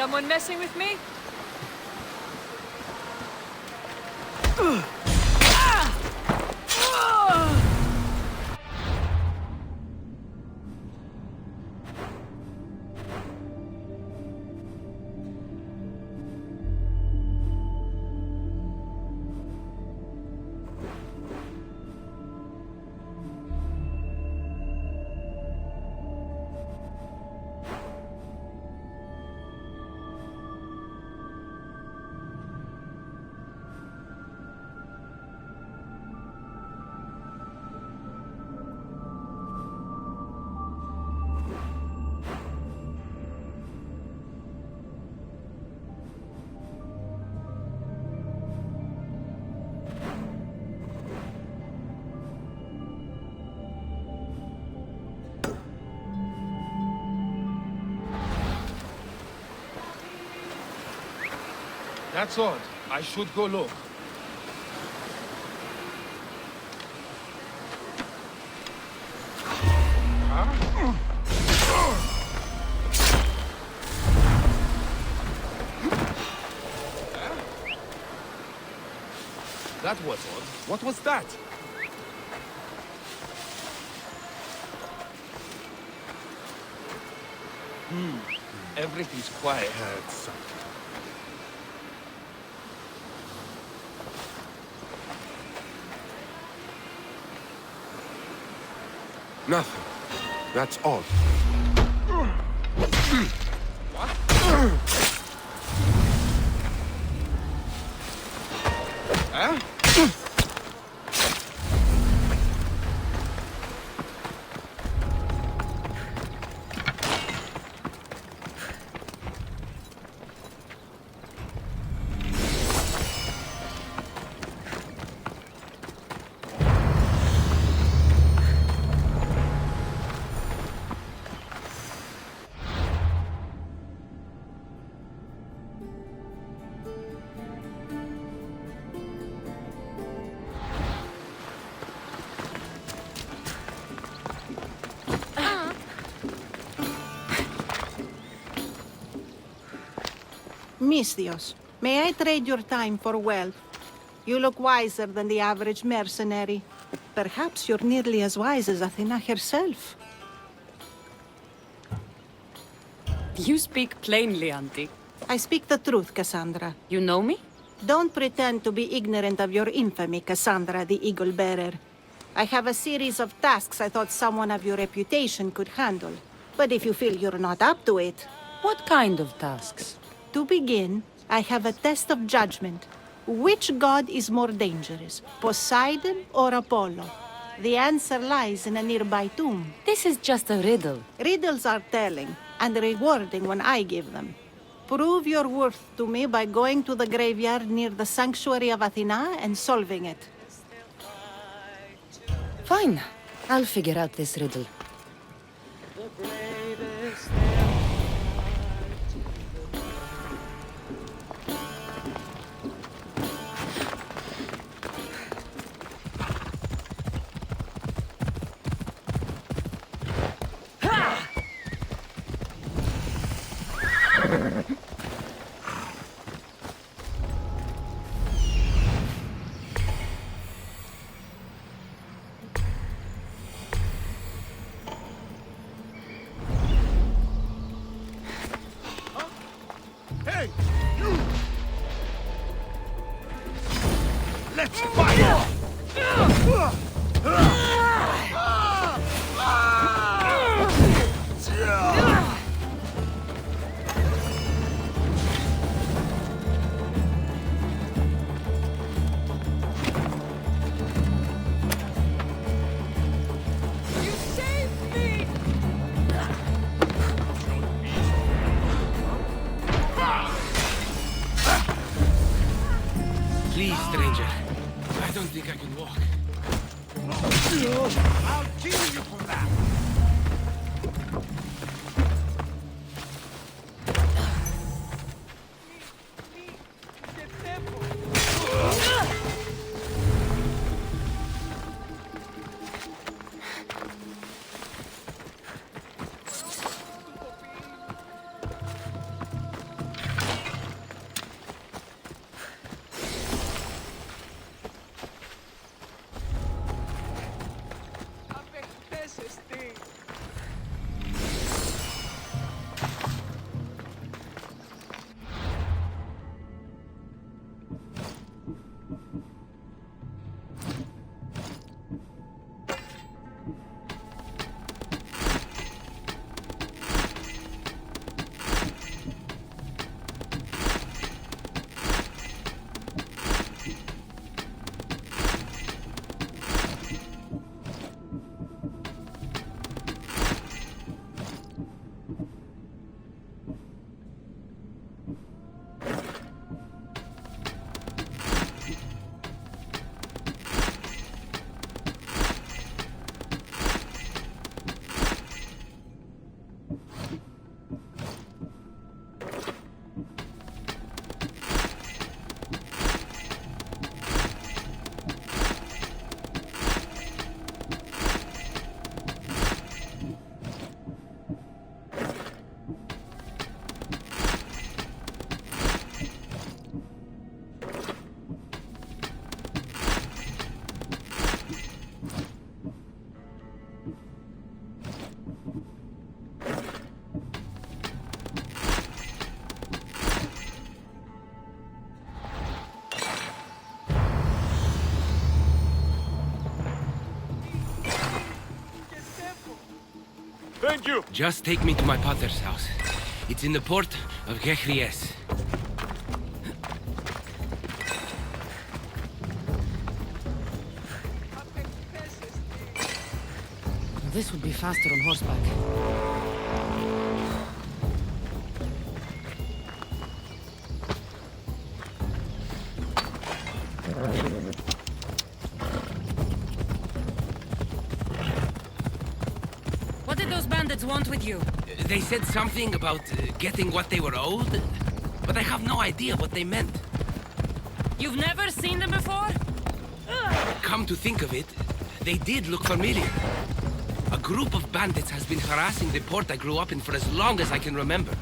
Someone messing with me? That's odd. I should go look. That was odd. What was that? Everything's quiet. Nothing. That's odd. What? Huh? Misthios, may I trade your time for wealth? You look wiser than the average mercenary. Perhaps you're nearly as wise as Athena herself. You speak plainly, Auntie. I speak the truth, Cassandra. You know me? Don't pretend to be ignorant of your infamy, Cassandra the Eagle Bearer. I have a series of tasks I thought someone of your reputation could handle. But if you feel you're not up to it... What kind of tasks? To begin, I have a test of judgment. Which god is more dangerous, Poseidon or Apollo? The answer lies in a nearby tomb. This is just a riddle. Riddles are telling, and rewarding when I give them. Prove your worth to me by going to the graveyard near the sanctuary of Athena and solving it. Fine. I'll figure out this riddle. Hey! You! Let's fight! Please, stranger. I don't think I can walk. I'll kill you for that! Thank you. Just take me to my pater's house. It's in the port of Gechries. This would be faster on horseback. What did those bandits want with you? They said something about getting what they were owed, but I have no idea what they meant. You've never seen them before? Come to think of it, they did look familiar. A group of bandits has been harassing the port I grew up in for as long as I can remember.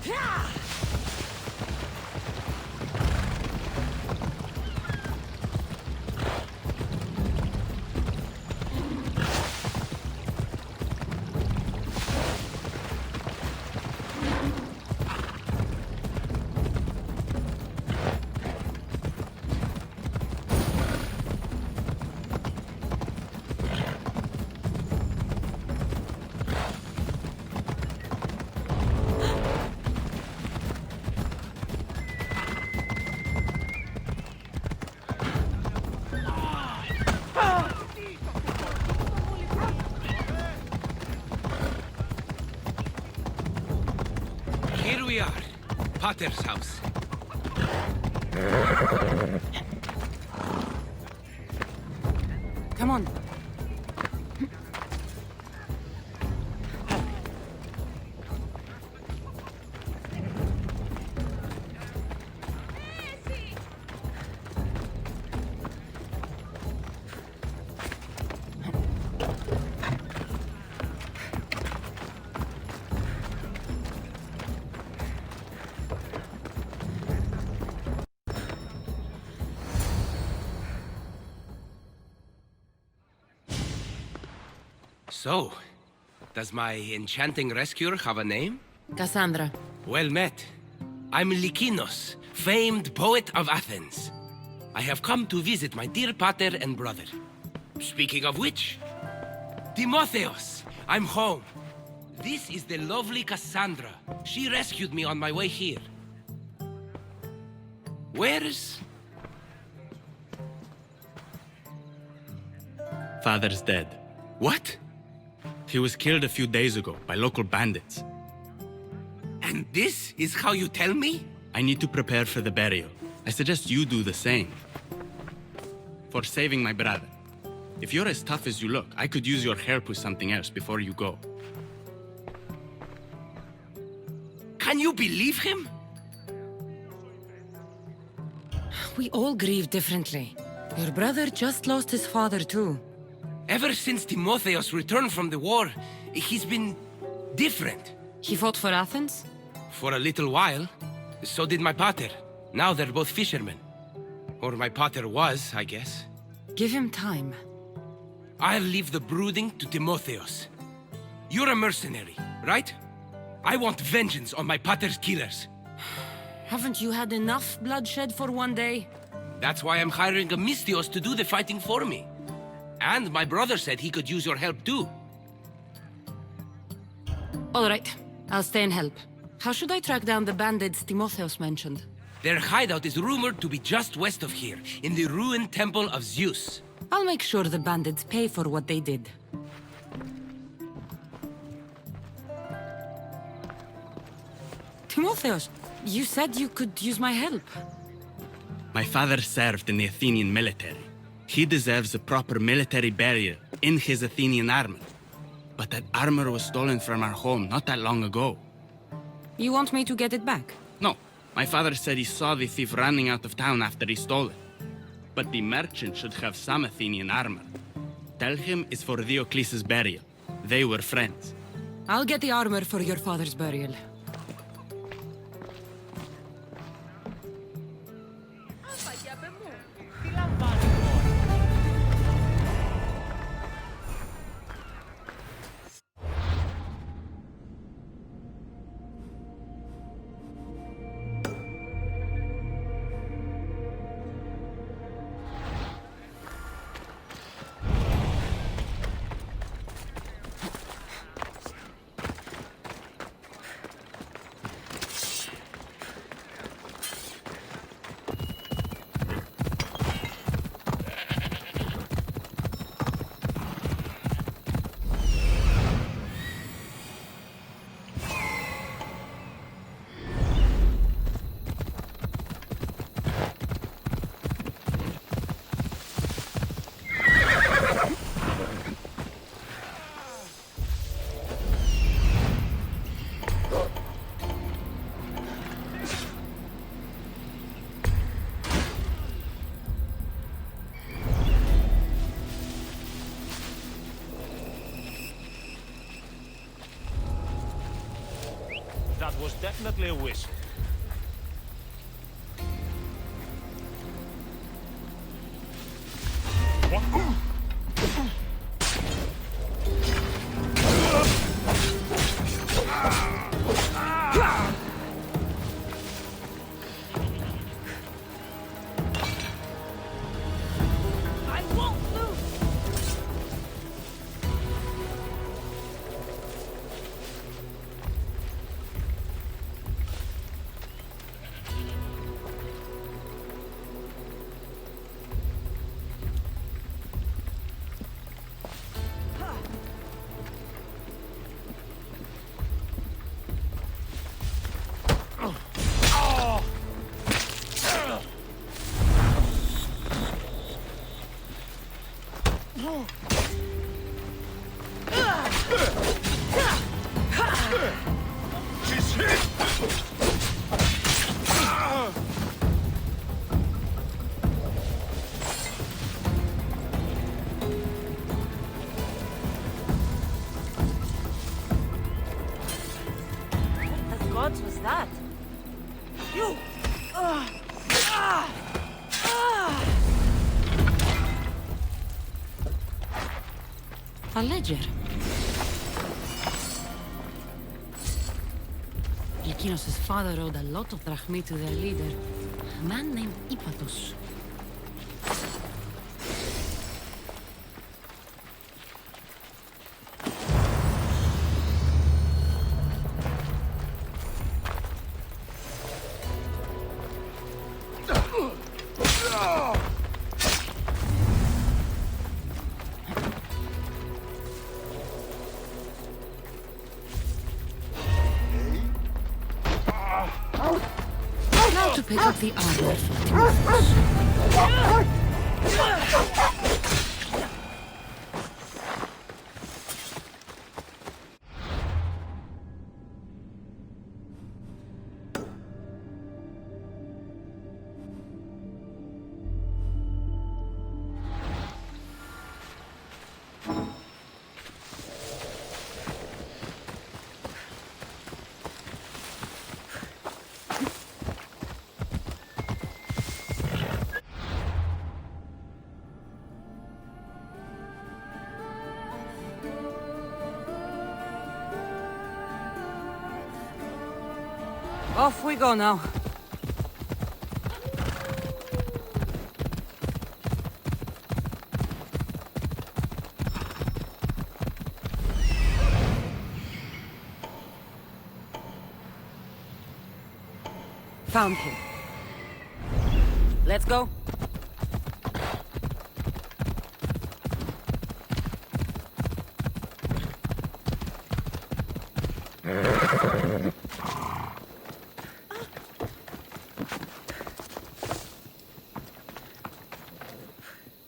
Here we are, Pater's house. Come on. So, does my enchanting rescuer have a name? Cassandra. Well met. I'm Lykinos, famed poet of Athens. I have come to visit my dear pater and brother. Speaking of which, Timotheos, I'm home. This is the lovely Cassandra. She rescued me on my way here. Where's... Father's dead. What? He was killed a few days ago by local bandits. And this is how you tell me? I need to prepare for the burial. I suggest you do the same. For saving my brother. If you're as tough as you look, I could use your help with something else before you go. Can you believe him? We all grieve differently. Your brother just lost his father too. Ever since Timotheos returned from the war, he's been different. He fought for Athens? For a little while. So did my pater. Now they're both fishermen. Or my pater was, I guess. Give him time. I'll leave the brooding to Timotheos. You're a mercenary, right? I want vengeance on my pater's killers. Haven't you had enough bloodshed for one day? That's why I'm hiring a Mystios to do the fighting for me. And my brother said he could use your help too. All right, I'll stay and help. How should I track down the bandits Timotheos mentioned? Their hideout is rumored to be just west of here, in the ruined temple of Zeus. I'll make sure the bandits pay for what they did. Timotheos, you said you could use my help. My father served in the Athenian military. He deserves a proper military burial in his Athenian armor. But that armor was stolen from our home not that long ago. You want me to get it back? No, my father said he saw the thief running out of town after he stole it. But the merchant should have some Athenian armor. Tell him it's for Diocles' burial. They were friends. I'll get the armor for your father's burial. definitely a whistle. She's hit! What the gods was that? You! A ledger. Lykinos' father owed a lot of drachmi to their leader, a man named Ipatos. Now to pick up the armor for Timotheus. Off we go now. Found him. Let's go.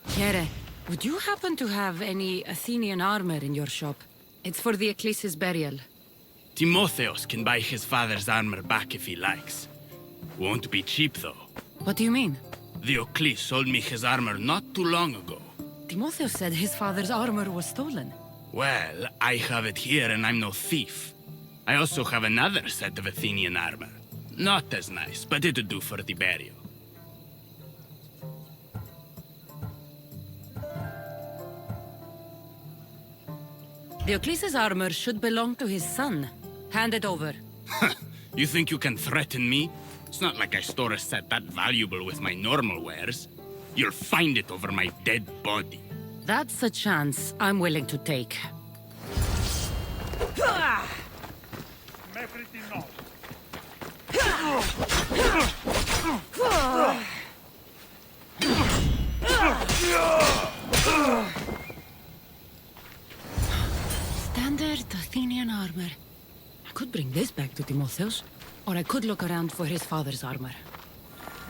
Kere, would you happen to have any Athenian armor in your shop? It's for the Ecclesi's burial. Timotheus can buy his father's armor back if he likes. Won't be cheap, though. What do you mean? The Eccles sold me his armor not too long ago. Timotheus said his father's armor was stolen. Well, I have it here and I'm no thief. I also have another set of Athenian armor. Not as nice, but it'll do for the burial. The Ecclesi's armor should belong to his son. Hand it over. You think you can threaten me? It's not like I store a set that valuable with my normal wares. You'll find it over my dead body. That's a chance I'm willing to take. Standard Athenian armor. I could bring this back to Timotheus, or I could look around for his father's armor.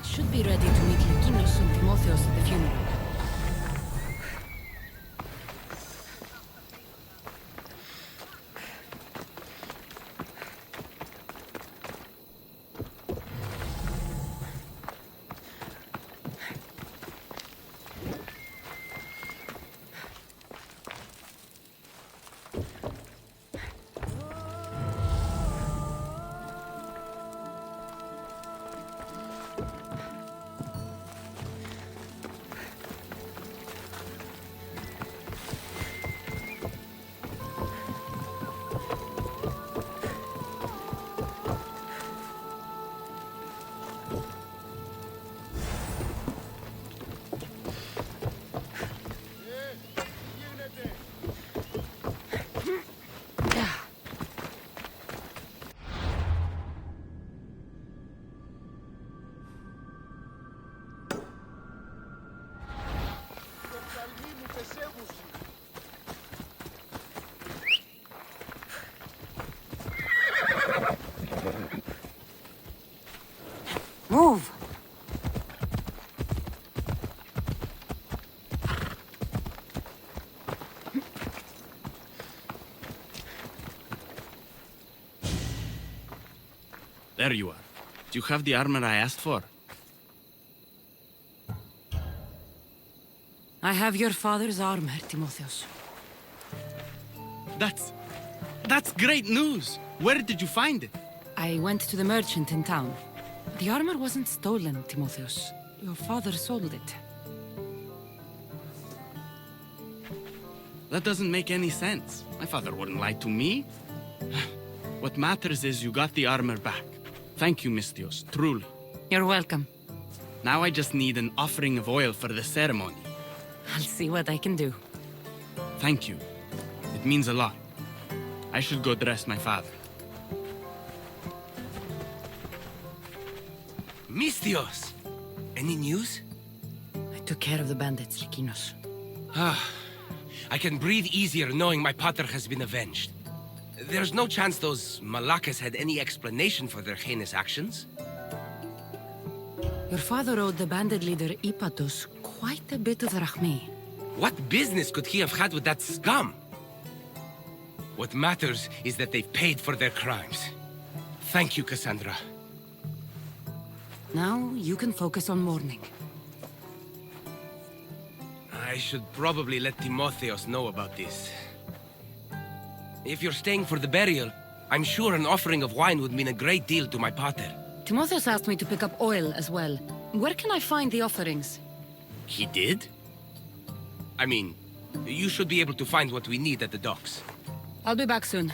It should be ready to meet Lykinos and Timotheus at the funeral. There you are. Do you have the armor I asked for? I have your father's armor, Timotheus. That's great news! Where did you find it? I went to the merchant in town. The armor wasn't stolen, Timotheus. Your father sold it. That doesn't make any sense. My father wouldn't lie to me. What matters is you got the armor back. Thank you, Misthios, truly. You're welcome. Now I just need an offering of oil for the ceremony. I'll see what I can do. Thank you. It means a lot. I should go dress my father. Misthios! Any news? I took care of the bandits, Lykinos. I can breathe easier knowing my pater has been avenged. There's no chance those Malakas had any explanation for their heinous actions? Your father owed the bandit leader Ipatos quite a bit of drachmae. What business could he have had with that scum? What matters is that they've paid for their crimes. Thank you, Cassandra. Now you can focus on mourning. I should probably let Timotheus know about this. If you're staying for the burial, I'm sure an offering of wine would mean a great deal to my pater. Timotheus asked me to pick up oil as well. Where can I find the offerings? He did? I mean, you should be able to find what we need at the docks. I'll be back soon.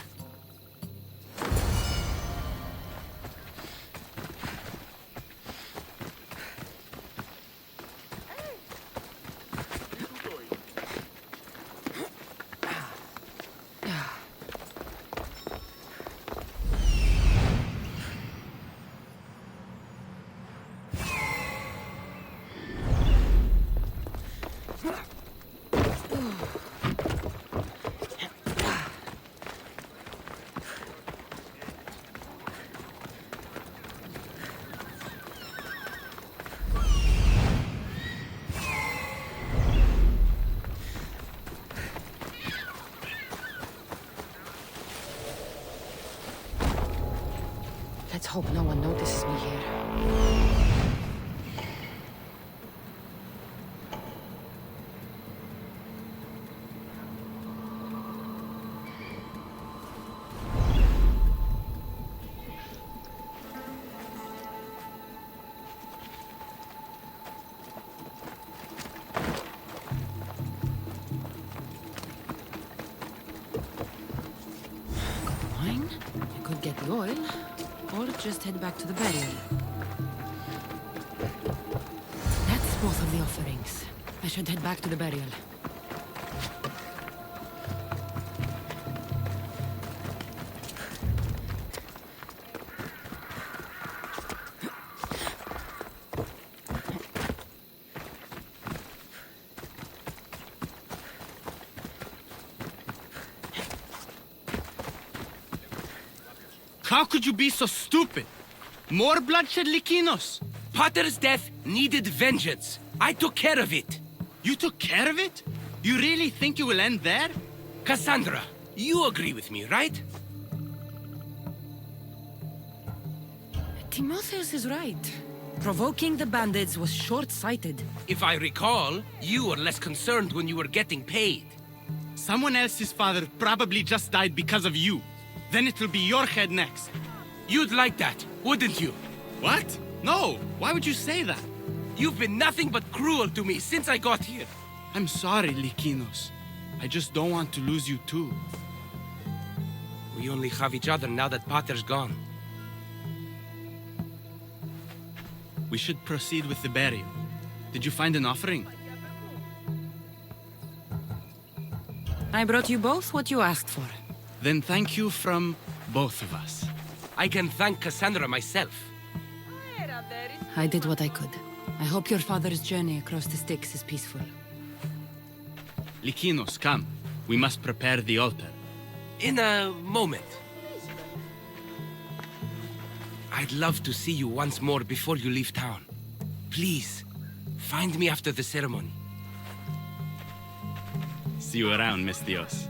Let's hope no one notices me here. Wine? I could get the oil. Or just head back to the burial. That's both of the offerings. I should head back to the burial. How could you be so stupid? More bloodshed, Lykinos? Pater's death needed vengeance. I took care of it. You took care of it? You really think you will end there? Cassandra, you agree with me, right? Timotheus is right. Provoking the bandits was short-sighted. If I recall, you were less concerned when you were getting paid. Someone else's father probably just died because of you. Then it'll be your head next. You'd like that, wouldn't you? What? No! Why would you say that? You've been nothing but cruel to me since I got here. I'm sorry, Lykinos. I just don't want to lose you too. We only have each other now that Pater's gone. We should proceed with the burial. Did you find an offering? I brought you both what you asked for. Then thank you from both of us. I can thank Cassandra myself. I did what I could. I hope your father's journey across the Styx is peaceful. Lykinos, come. We must prepare the altar. In a moment. I'd love to see you once more before you leave town. Please, find me after the ceremony. See you around, Misthios.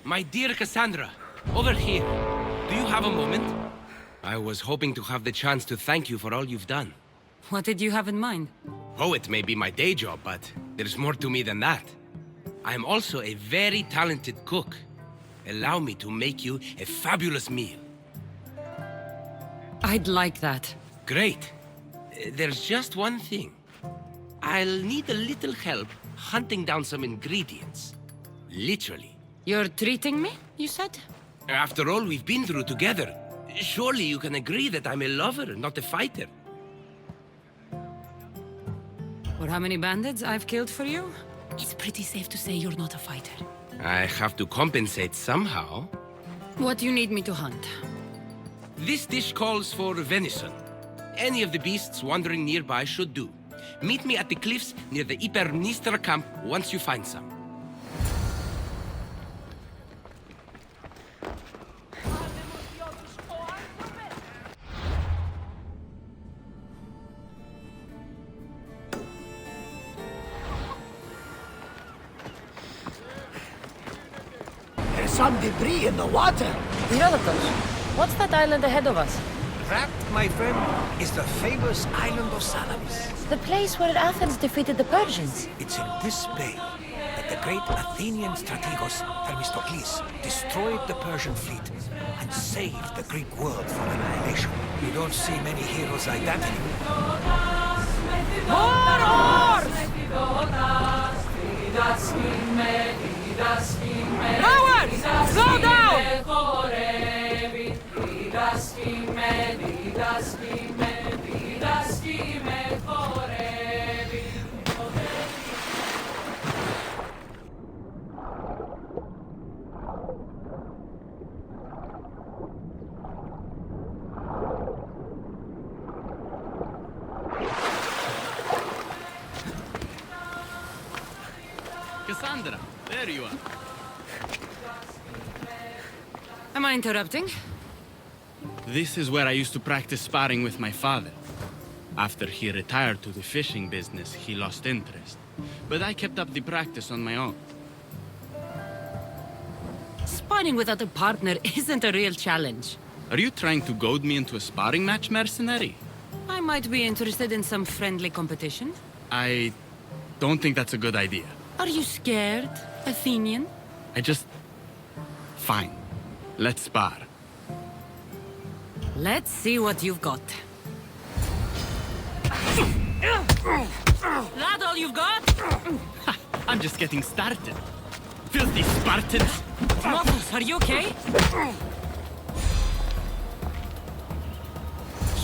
My dear Cassandra, over here. Do you have a moment? I was hoping to have the chance to thank you for all you've done. What did you have in mind? Poet may be my day job, but there's more to me than that. I am also a very talented cook. Allow me to make you a fabulous meal. I'd like that. Great. There's just one thing. I'll need a little help hunting down some ingredients. Literally. You're treating me, you said? After all we've been through together, surely you can agree that I'm a lover, not a fighter. For how many bandits I've killed for you? It's pretty safe to say you're not a fighter. I have to compensate somehow. What do you need me to hunt? This dish calls for venison. Any of the beasts wandering nearby should do. Meet me at the cliffs near the Ipernistra camp once you find some. There's some debris in the water. Herodotus, what's that island ahead of us? That, my friend, is the famous island of Salamis. The place where Athens defeated the Persians. It's in this bay that the great Athenian strategos Themistocles destroyed the Persian fleet and saved the Greek world from annihilation. You don't see many heroes like that anymore. Cowards! Slow down! Cassandra, there you are. Am I interrupting? This is where I used to practice sparring with my father. After he retired to the fishing business, he lost interest. But I kept up the practice on my own. Sparring without a partner isn't a real challenge. Are you trying to goad me into a sparring match, mercenary? I might be interested in some friendly competition. I don't think that's a good idea. Are you scared, Athenian? Fine. Let's spar. Let's see what you've got. That all you've got? I'm just getting started. Filthy Spartans! Timotheus, are you okay?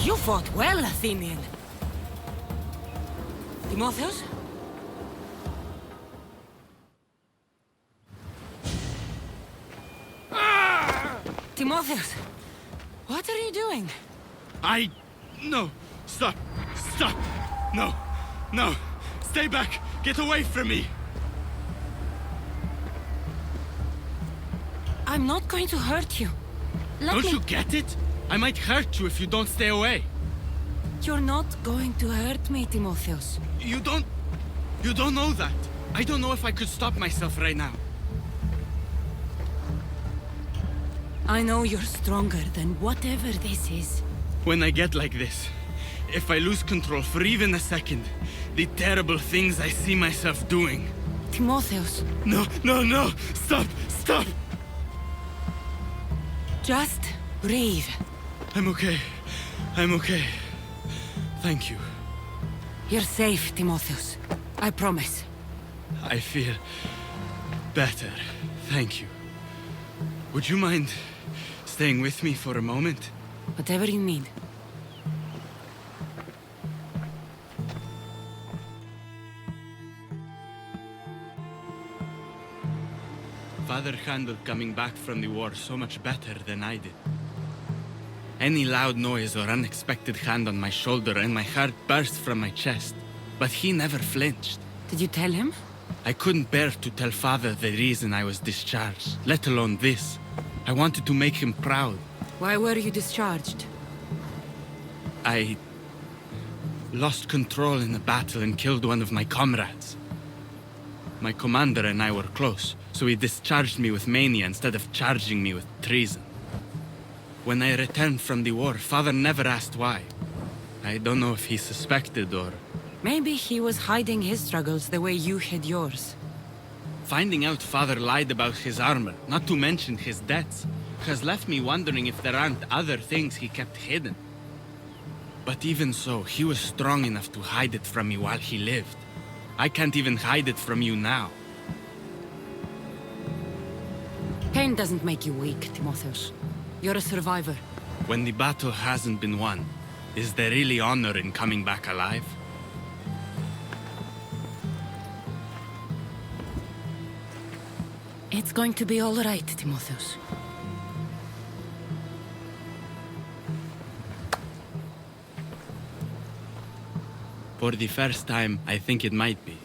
You fought well, Athenian. Timotheus? Timotheus, what are you doing? No! Stop! Stop! No! No! Stay back! Get away from me! I'm not going to hurt you. Don't you get it? I might hurt you if you don't stay away. You're not going to hurt me, Timotheus. You don't know that. I don't know if I could stop myself right now. I know you're stronger than whatever this is. When I get like this, if I lose control for even a second, the terrible things I see myself doing. Timotheus. No, no, no! Stop! Stop! Just breathe. I'm okay. I'm okay. Thank you. You're safe, Timotheus. I promise. I feel better. Thank you. Would you mind staying with me for a moment? Whatever you need. Father handled coming back from the war so much better than I did. Any loud noise or unexpected hand on my shoulder and my heart burst from my chest. But he never flinched. Did you tell him? I couldn't bear to tell father the reason I was discharged, let alone this. I wanted to make him proud. Why were you discharged? I lost control in the battle and killed one of my comrades. My commander and I were close, so he discharged me with mania instead of charging me with treason. When I returned from the war, father never asked why. I don't know if he suspected or... Maybe he was hiding his struggles the way you hid yours. Finding out father lied about his armor, not to mention his debts, has left me wondering if there aren't other things he kept hidden. But even so, he was strong enough to hide it from me while he lived. I can't even hide it from you now. Pain doesn't make you weak, Timotheus. You're a survivor. When the battle hasn't been won, is there really honor in coming back alive? It's going to be all right, Timotheus. For the first time, I think it might be.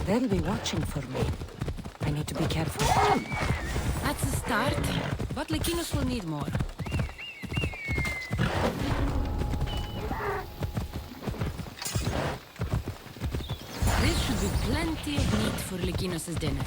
They'll be watching for me. I need to be careful. That's a start, but Lycinos will need more. This should be plenty of meat for Lycinos' dinner.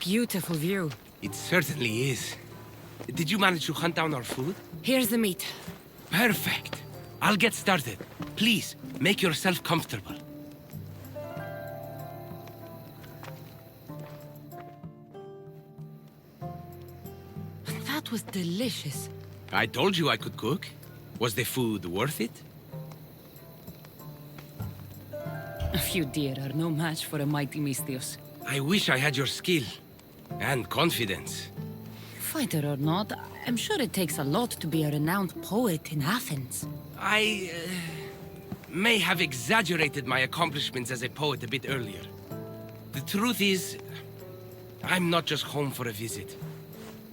Beautiful view. It certainly is. Did you manage to hunt down our food? Here's the meat. Perfect. I'll get started. Please, make yourself comfortable. That was delicious. I told you I could cook. Was the food worth it? A few deer are no match for a mighty Misthios. I wish I had your skill. And confidence. Fighter or not, I'm sure it takes a lot to be a renowned poet in Athens. I may have exaggerated my accomplishments as a poet a bit earlier. The truth is, I'm not just home for a visit.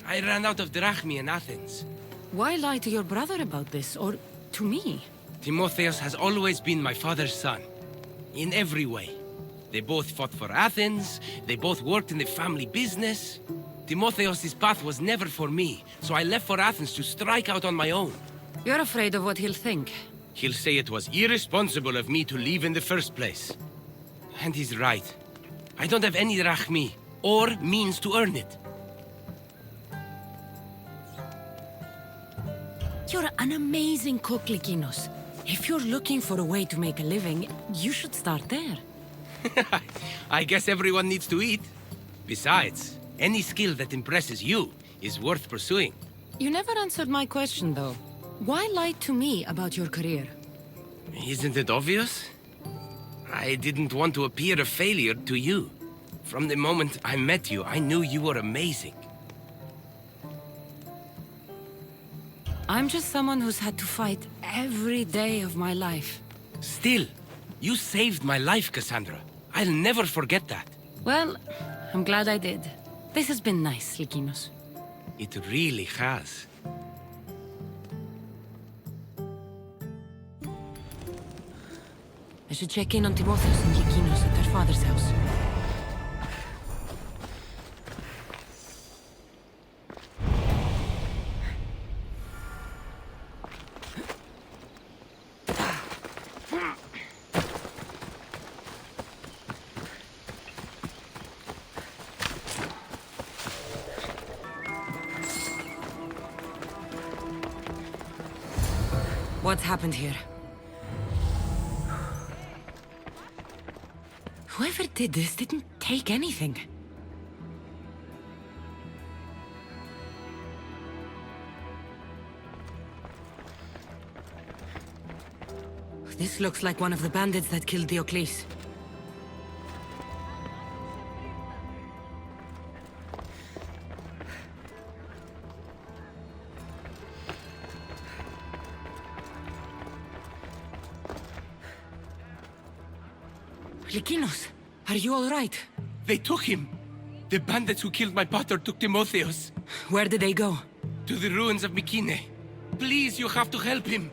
I ran out of drachmi in Athens. Why lie to your brother about this, or to me? Timotheus has always been my father's son. In every way. They both fought for Athens, they both worked in the family business. Timotheus' path was never for me, so I left for Athens to strike out on my own. You're afraid of what he'll think. He'll say it was irresponsible of me to leave in the first place. And he's right. I don't have any drachmi, or means to earn it. You're an amazing cook, Lycinos. If you're looking for a way to make a living, you should start there. I guess everyone needs to eat. Besides, any skill that impresses you is worth pursuing. You never answered my question, though. Why lie to me about your career? Isn't it obvious? I didn't want to appear a failure to you. From the moment I met you, I knew you were amazing. I'm just someone who's had to fight every day of my life. Still, You saved my life, Cassandra. I'll never forget that. Well, I'm glad I did. This has been nice, Lykinos. It really has. I should check in on Timotheus and Lykinos at their father's house. What's happened here? Whoever did this didn't take anything. This looks like one of the bandits that killed Diocles. Lykinos, are you all right? They took him! The bandits who killed my pater took Timotheus. Where did they go? To the ruins of Mykine. Please, you have to help him.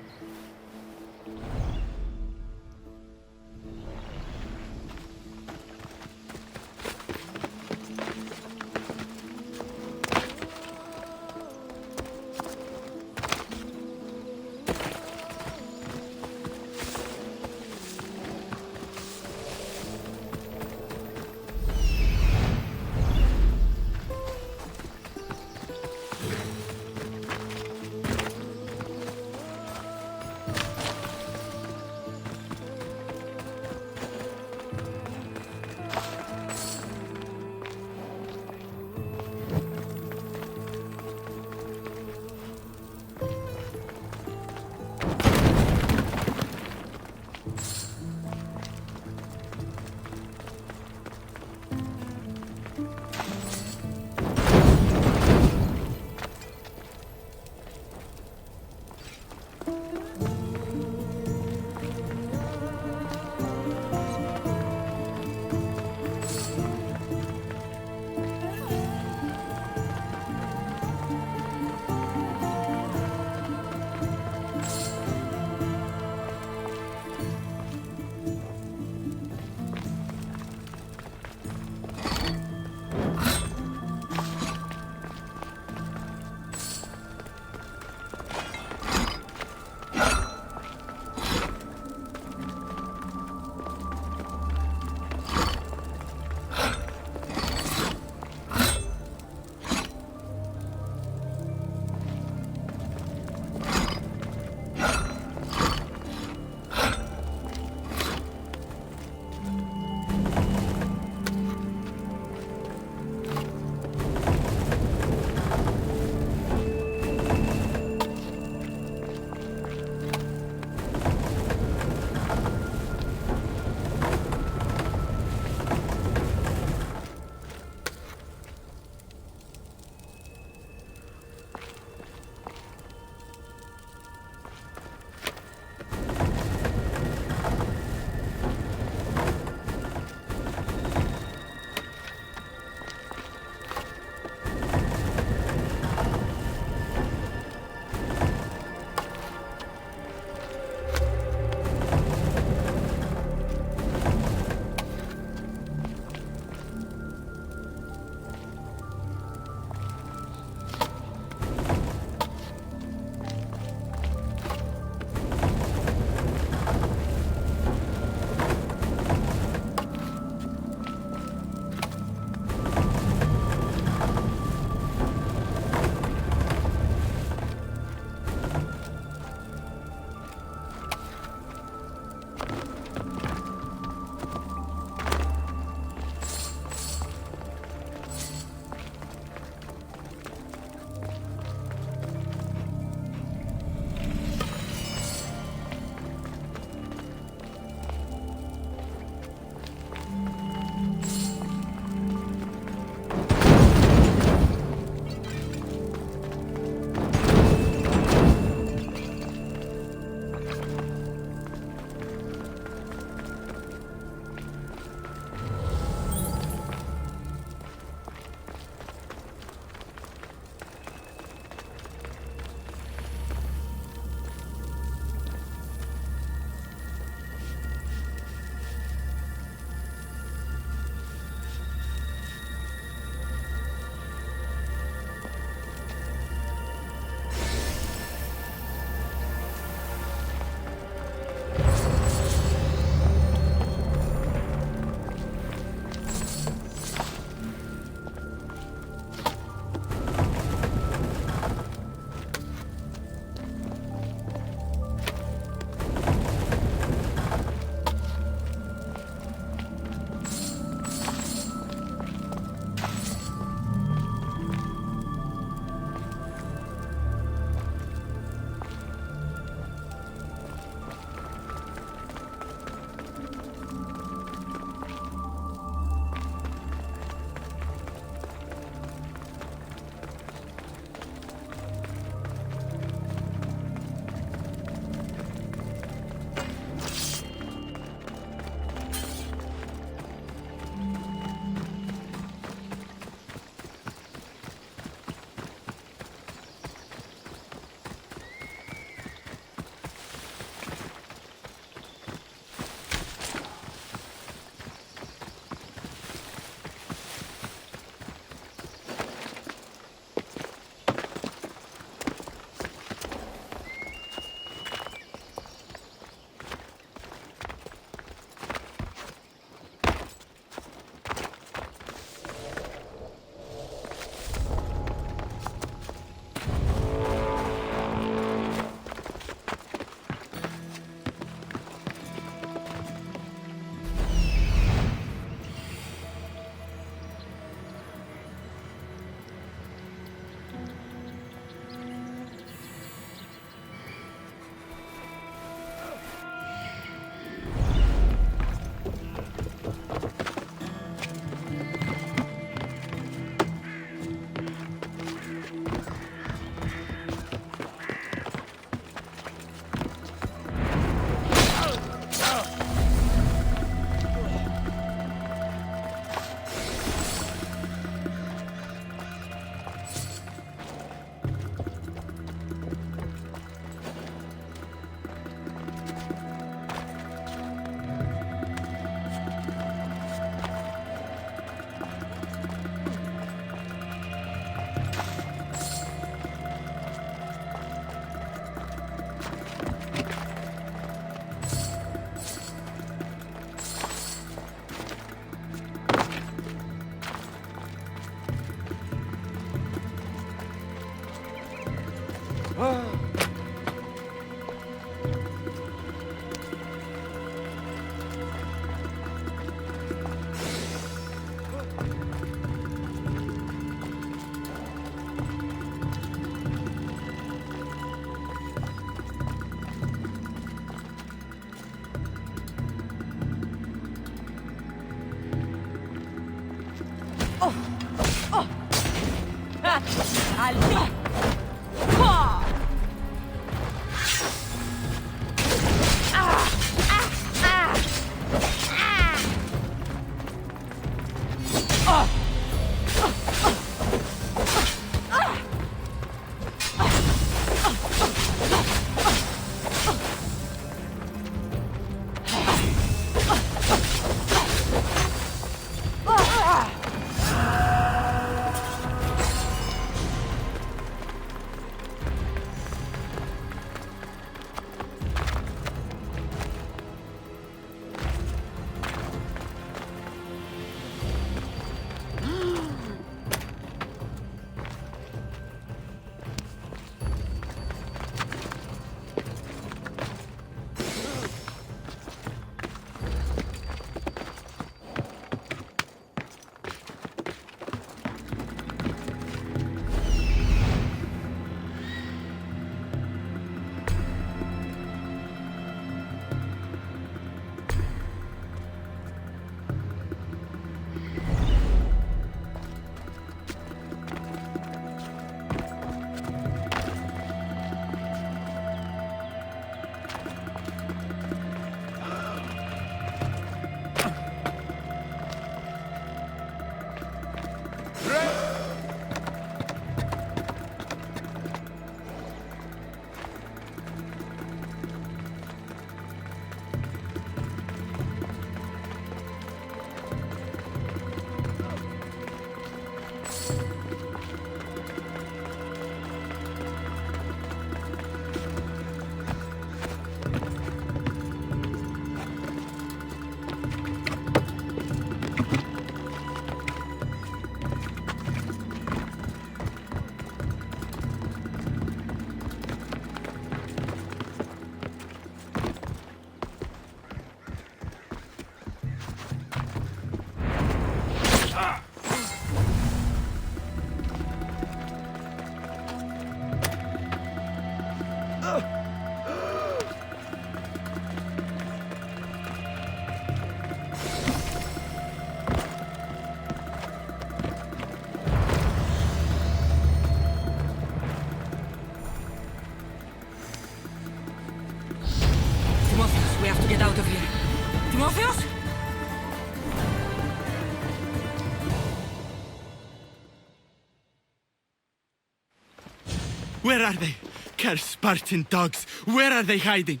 Where are they? Curse Spartan dogs! Where are they hiding?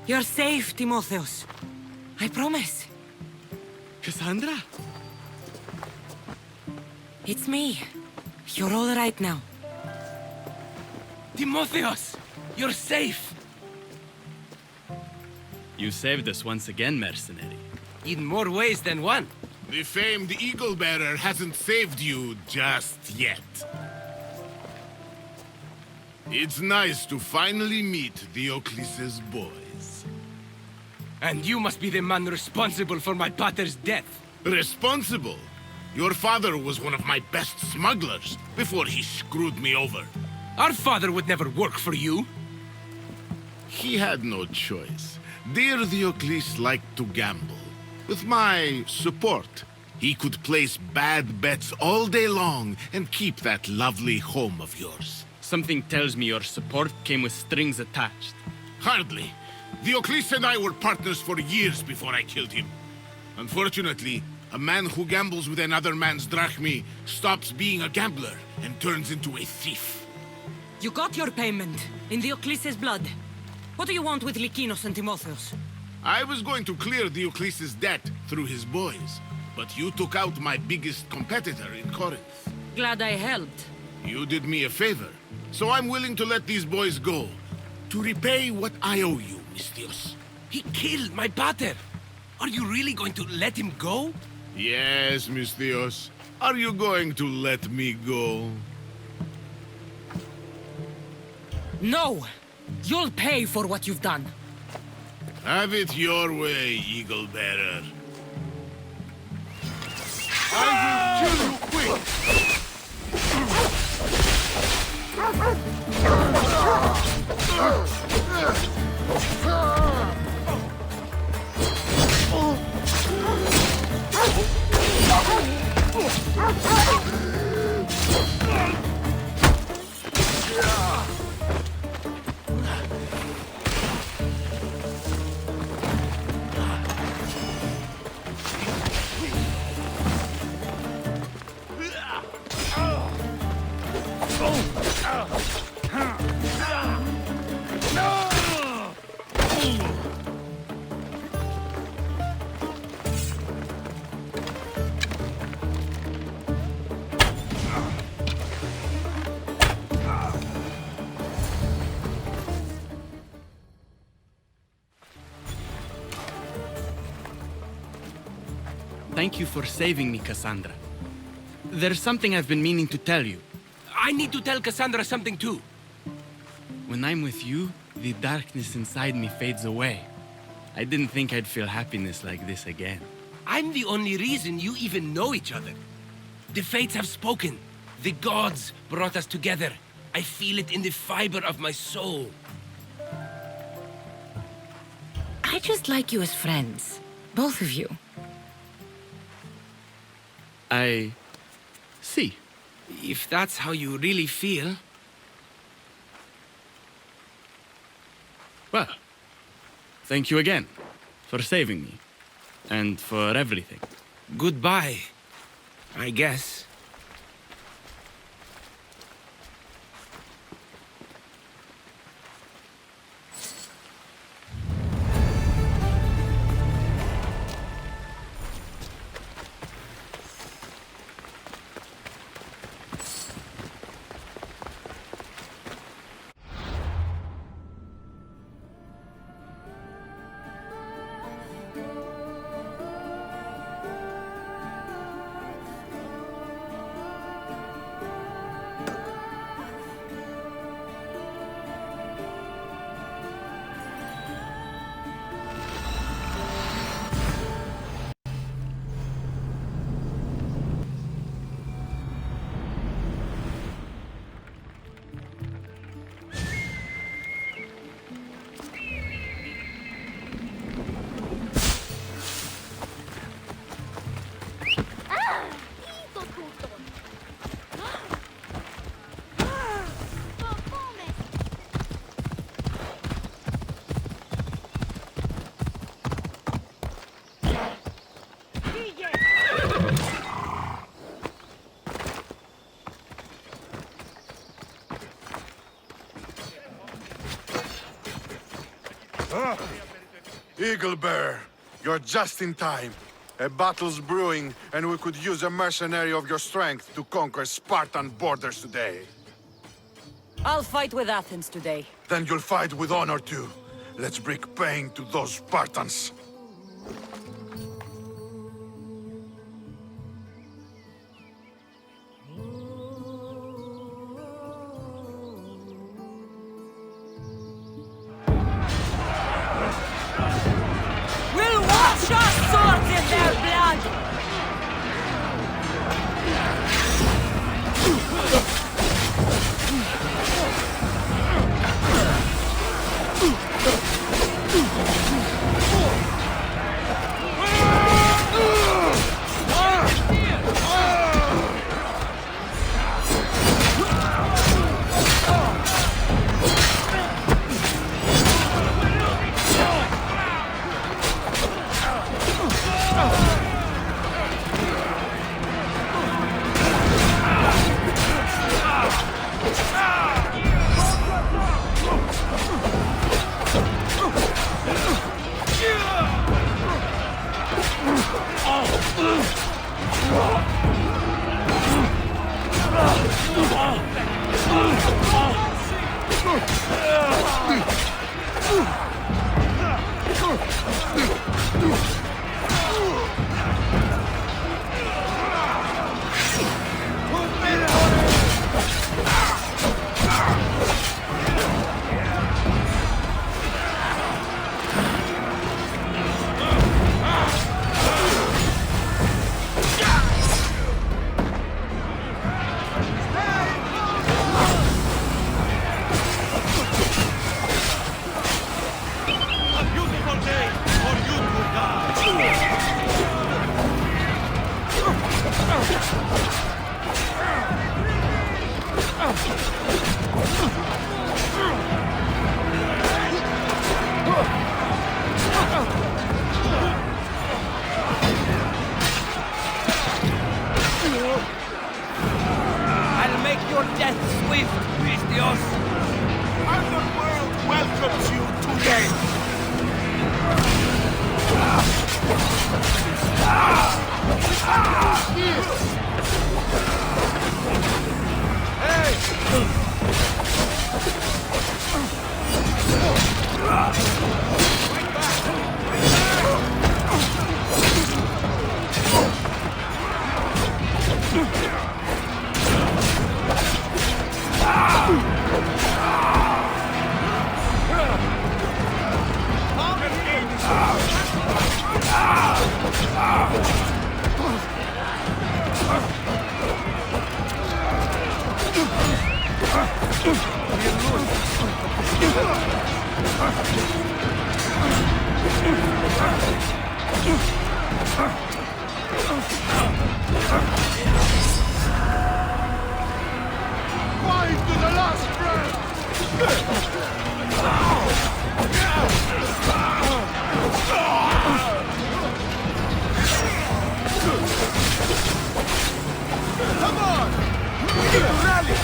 You're safe, Timotheus. I promise. Cassandra? It's me. You're all right now. Timotheus! You're safe! You saved us once again, mercenary. In more ways than one. The famed Eagle Bearer hasn't saved you just yet. It's nice to finally meet Diocles' boys. And you must be the man responsible for my pater's death. Responsible? Your father was one of my best smugglers before he screwed me over. Our father would never work for you. He had no choice. Dear Diocles liked to gamble. With my support, he could place bad bets all day long and keep that lovely home of yours. Something tells me your support came with strings attached. Hardly. Diocles and I were partners for years before I killed him. Unfortunately, a man who gambles with another man's drachmae stops being a gambler and turns into a thief. You got your payment, in Diocles' blood. What do you want with Lykinos and Timotheus? I was going to clear Diocles' debt through his boys, but you took out my biggest competitor in Corinth. Glad I helped. You did me a favor, so I'm willing to let these boys go, to repay what I owe you, Misthios. He killed my pater. Are you really going to let him go? Yes, Misthios. Are you going to let me go? No! You'll pay for what you've done. Have it your way, Eagle Bearer. I will kill you quick! Thank you for saving me, Cassandra. There's something I've been meaning to tell you. I need to tell Cassandra something too. When I'm with you, the darkness inside me fades away. I didn't think I'd feel happiness like this again. I'm the only reason you even know each other. The fates have spoken. The gods brought us together. I feel it in the fiber of my soul. I just like you as friends. Both of you. I see. If that's how you really feel. Well, thank you again for saving me and for everything. Goodbye, I guess. Eagle Bearer, you're just in time. A battle's brewing, and we could use a mercenary of your strength to conquer Spartan borders today. I'll fight with Athens today. Then you'll fight with honor too. Let's bring pain to those Spartans. We'll wash our swords in their blood! I'll make your death swift, Christios! And the world welcomes you today! Fight to the last breath! Come on! We need to rally!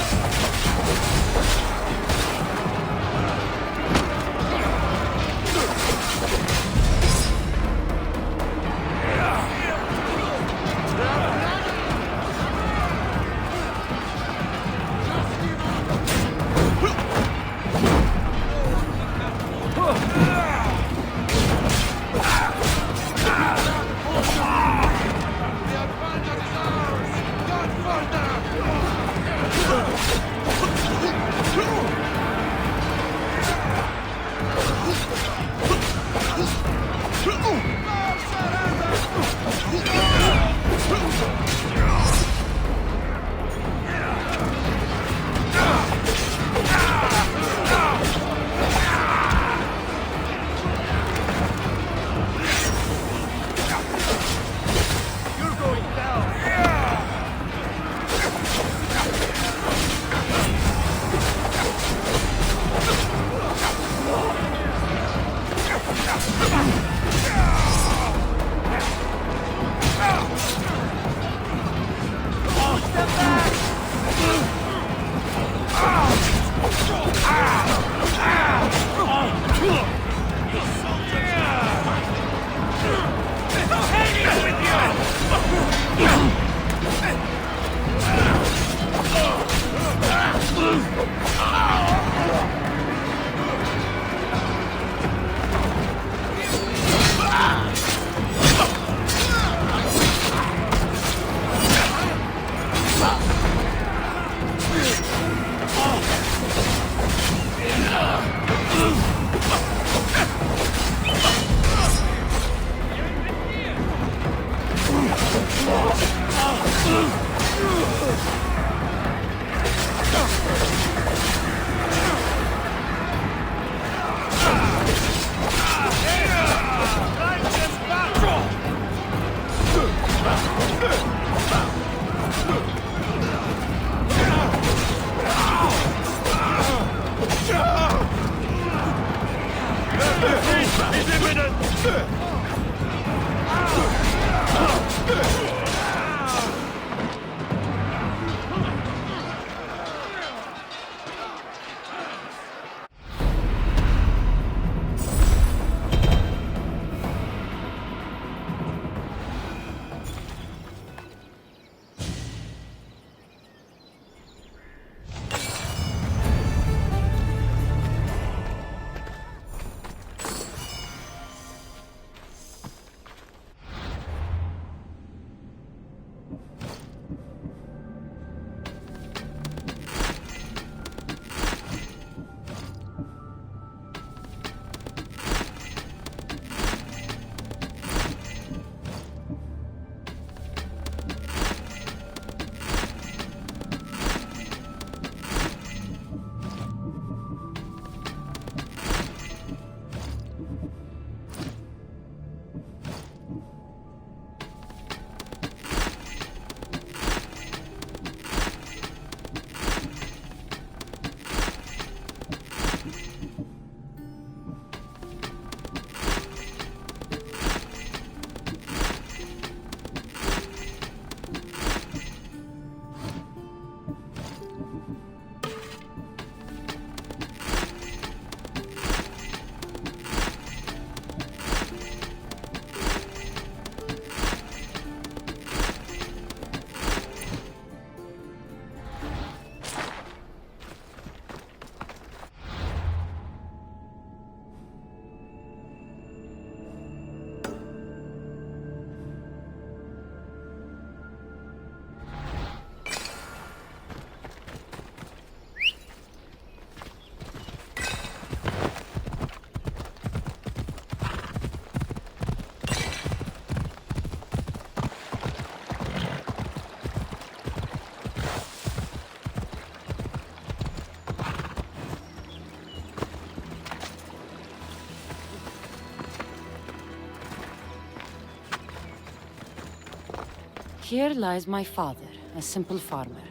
Here lies my father, a simple farmer.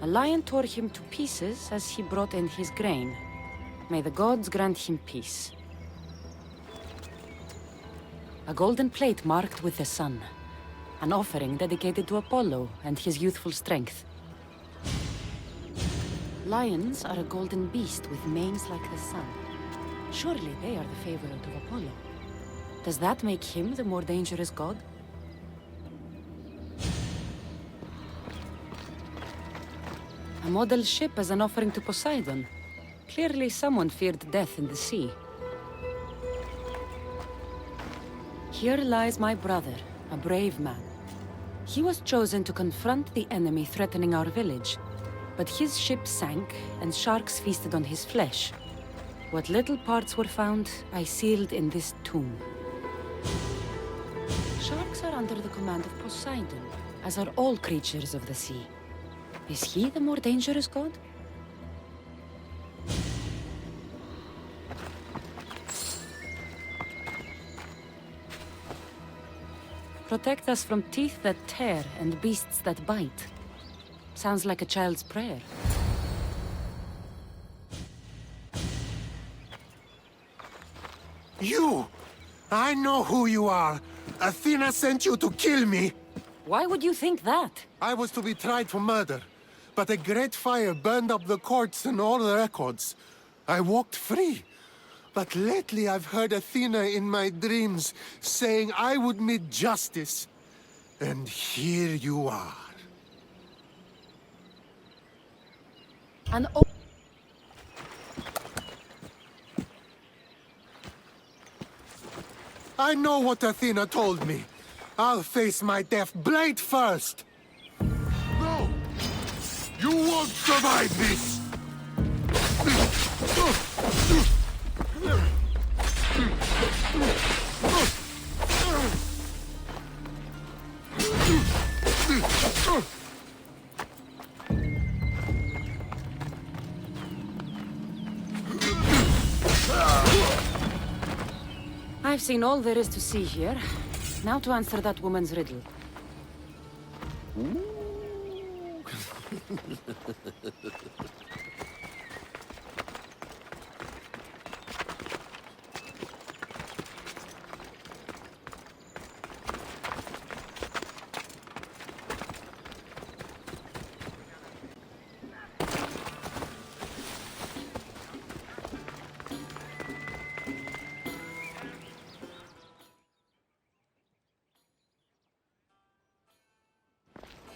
A lion tore him to pieces as he brought in his grain. May the gods grant him peace. A golden plate marked with the sun. An offering dedicated to Apollo and his youthful strength. Lions are a golden beast with manes like the sun. Surely they are the favorite of Apollo. Does that make him the more dangerous god? A model ship as an offering to Poseidon. Clearly someone feared death in the sea. Here lies my brother, a brave man. He was chosen to confront the enemy threatening our village, but his ship sank and sharks feasted on his flesh. What little parts were found, I sealed in this tomb. Sharks are under the command of Poseidon, as are all creatures of the sea. Is he the more dangerous god? Protect us from teeth that tear and beasts that bite. Sounds like a child's prayer. You! I know who you are! Athena sent you to kill me! Why would you think that? I was to be tried for murder, but a great fire burned up the courts and all the records. I walked free. But lately I've heard Athena in my dreams saying I would meet justice. And here you are. I know what Athena told me. I'll face my death blade first! No! You won't survive this! I've seen all there is to see here. Now to answer that woman's riddle.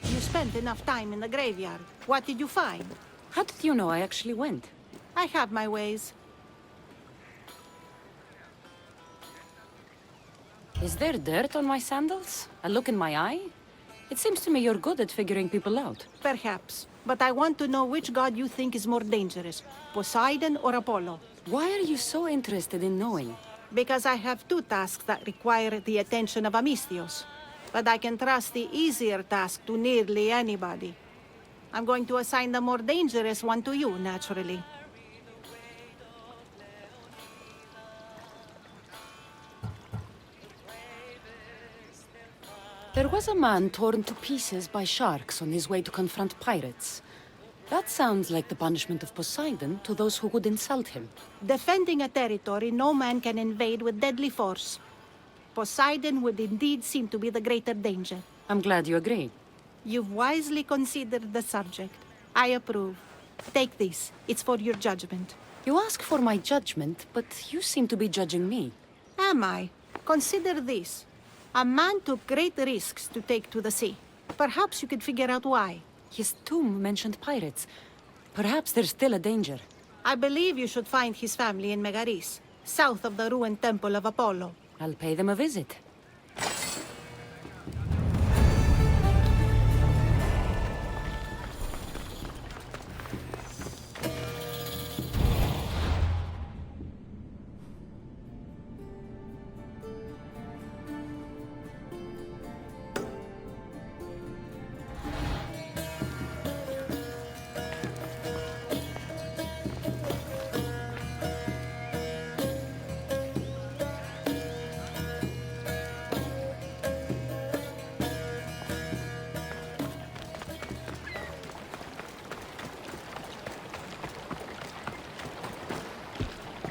You spent enough time in the graveyard. What did you find? How did you know I actually went? I have my ways. Is there dirt on my sandals? A look in my eye? It seems to me you're good at figuring people out. Perhaps. But I want to know which god you think is more dangerous, Poseidon or Apollo. Why are you so interested in knowing? Because I have two tasks that require the attention of Amistios. But I can trust the easier task to nearly anybody. I'm going to assign the more dangerous one to you, naturally. There was a man torn to pieces by sharks on his way to confront pirates. That sounds like the punishment of Poseidon to those who would insult him. Defending a territory no man can invade with deadly force. Poseidon would indeed seem to be the greater danger. I'm glad you agree. You've wisely considered the subject. I approve. Take this. It's for your judgment. You ask for my judgment, but you seem to be judging me. Am I? Consider this. A man took great risks to take to the sea. Perhaps you could figure out why. His tomb mentioned pirates. Perhaps there's still a danger. I believe you should find his family in Megaris, south of the ruined temple of Apollo. I'll pay them a visit.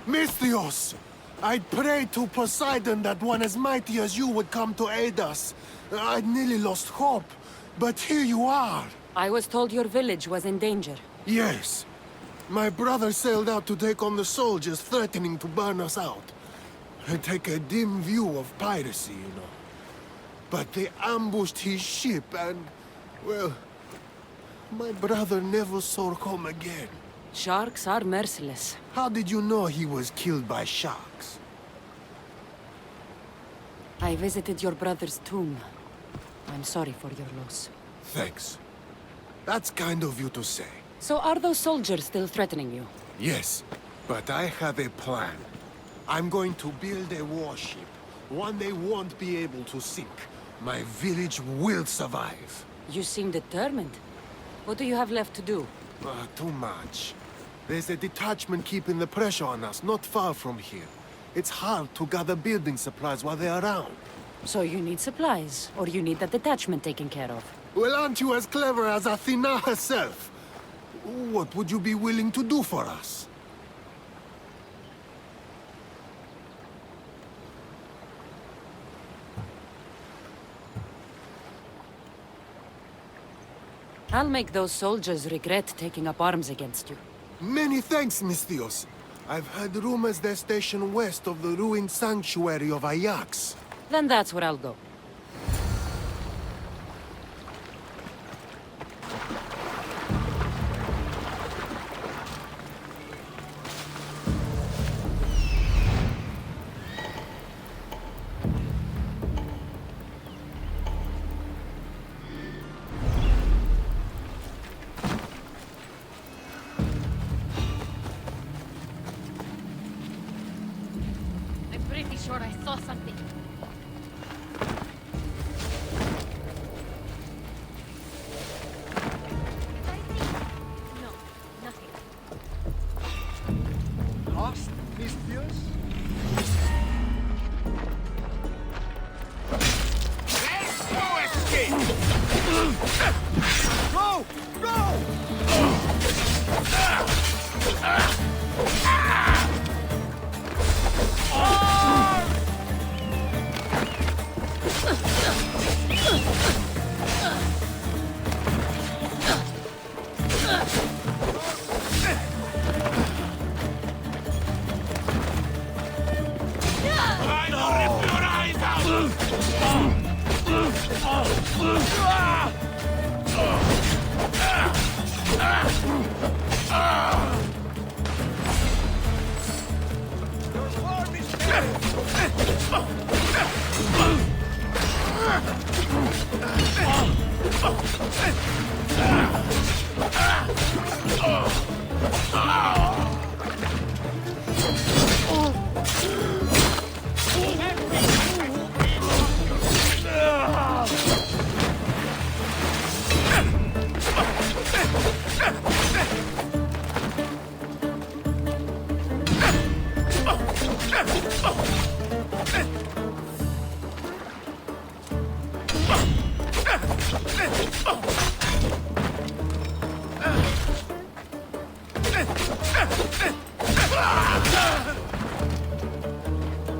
Misthios! I'd prayed to Poseidon that one as mighty as you would come to aid us. I'd nearly lost hope, but here you are. I was told your village was in danger. Yes. My brother sailed out to take on the soldiers threatening to burn us out. I take a dim view of piracy, you know. But they ambushed his ship and, well, my brother never saw home again. Sharks are merciless. How did you know he was killed by sharks? I visited your brother's tomb. I'm sorry for your loss. Thanks. That's kind of you to say. So are those soldiers still threatening you? Yes, but I have a plan. I'm going to build a warship. One they won't be able to sink. My village will survive. You seem determined. What do you have left to do? Too much. There's a detachment keeping the pressure on us, not far from here. It's hard to gather building supplies while they're around. So you need supplies, or you need that detachment taken care of. Well, aren't you as clever as Athena herself? What would you be willing to do for us? I'll make those soldiers regret taking up arms against you. Many thanks, Misthios. I've heard rumors they're stationed west of the ruined sanctuary of Ajax. Then that's where I'll go. I'm pretty sure I saw something. Did I see? No, nothing. Lost, Misthios? There's no escape! Go! Go! I'll rip your eyes out! Your farm is dead!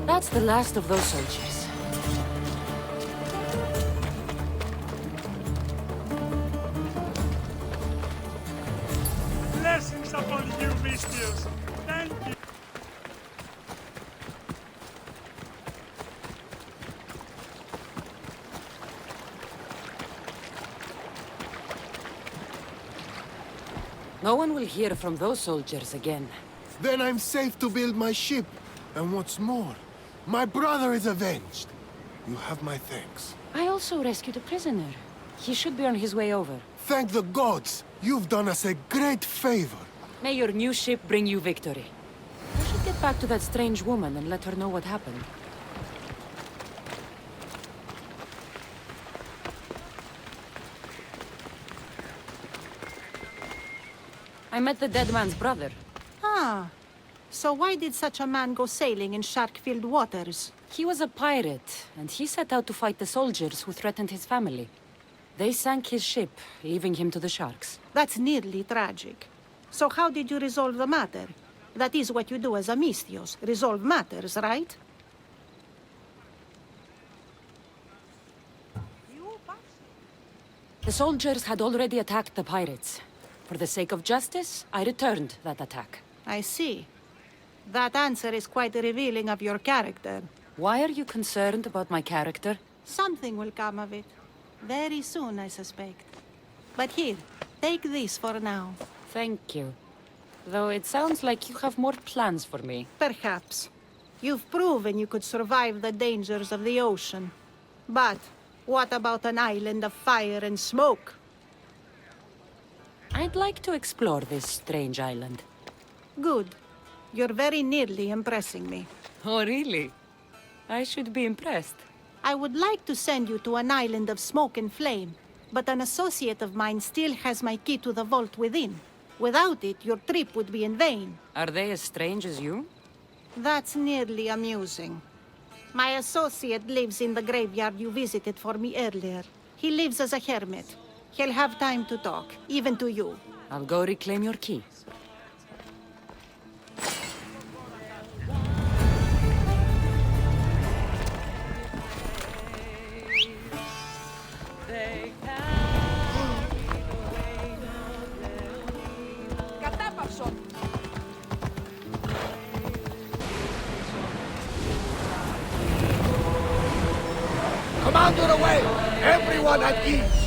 That's the last of those soldiers. Blessings upon you, Misthios. Thank you. No one will hear from those soldiers again. Then I'm safe to build my ship. And what's more, my brother is avenged. You have my thanks. I also rescued a prisoner. He should be on his way over. Thank the gods! You've done us a great favor. May your new ship bring you victory. I should get back to that strange woman and let her know what happened. I met the dead man's brother. Ah. So why did such a man go sailing in shark-filled waters? He was a pirate, and he set out to fight the soldiers who threatened his family. They sank his ship, leaving him to the sharks. That's nearly tragic. So how did you resolve the matter? That is what you do as a Misthios. Resolve matters, right? The soldiers had already attacked the pirates. For the sake of justice, I returned that attack. I see. That answer is quite revealing of your character. Why are you concerned about my character? Something will come of it. Very soon, I suspect. But here, take this for now. Thank you. Though it sounds like you have more plans for me. Perhaps. You've proven you could survive the dangers of the ocean. But what about an island of fire and smoke? I'd like to explore this strange island. Good. You're very nearly impressing me. Oh, really? I should be impressed. I would like to send you to an island of smoke and flame, but an associate of mine still has my key to the vault within. Without it, your trip would be in vain. Are they as strange as you? That's nearly amusing. My associate lives in the graveyard you visited for me earlier. He lives as a hermit. He'll have time to talk, even to you. I'll go reclaim your key. Commander away! Everyone at ease!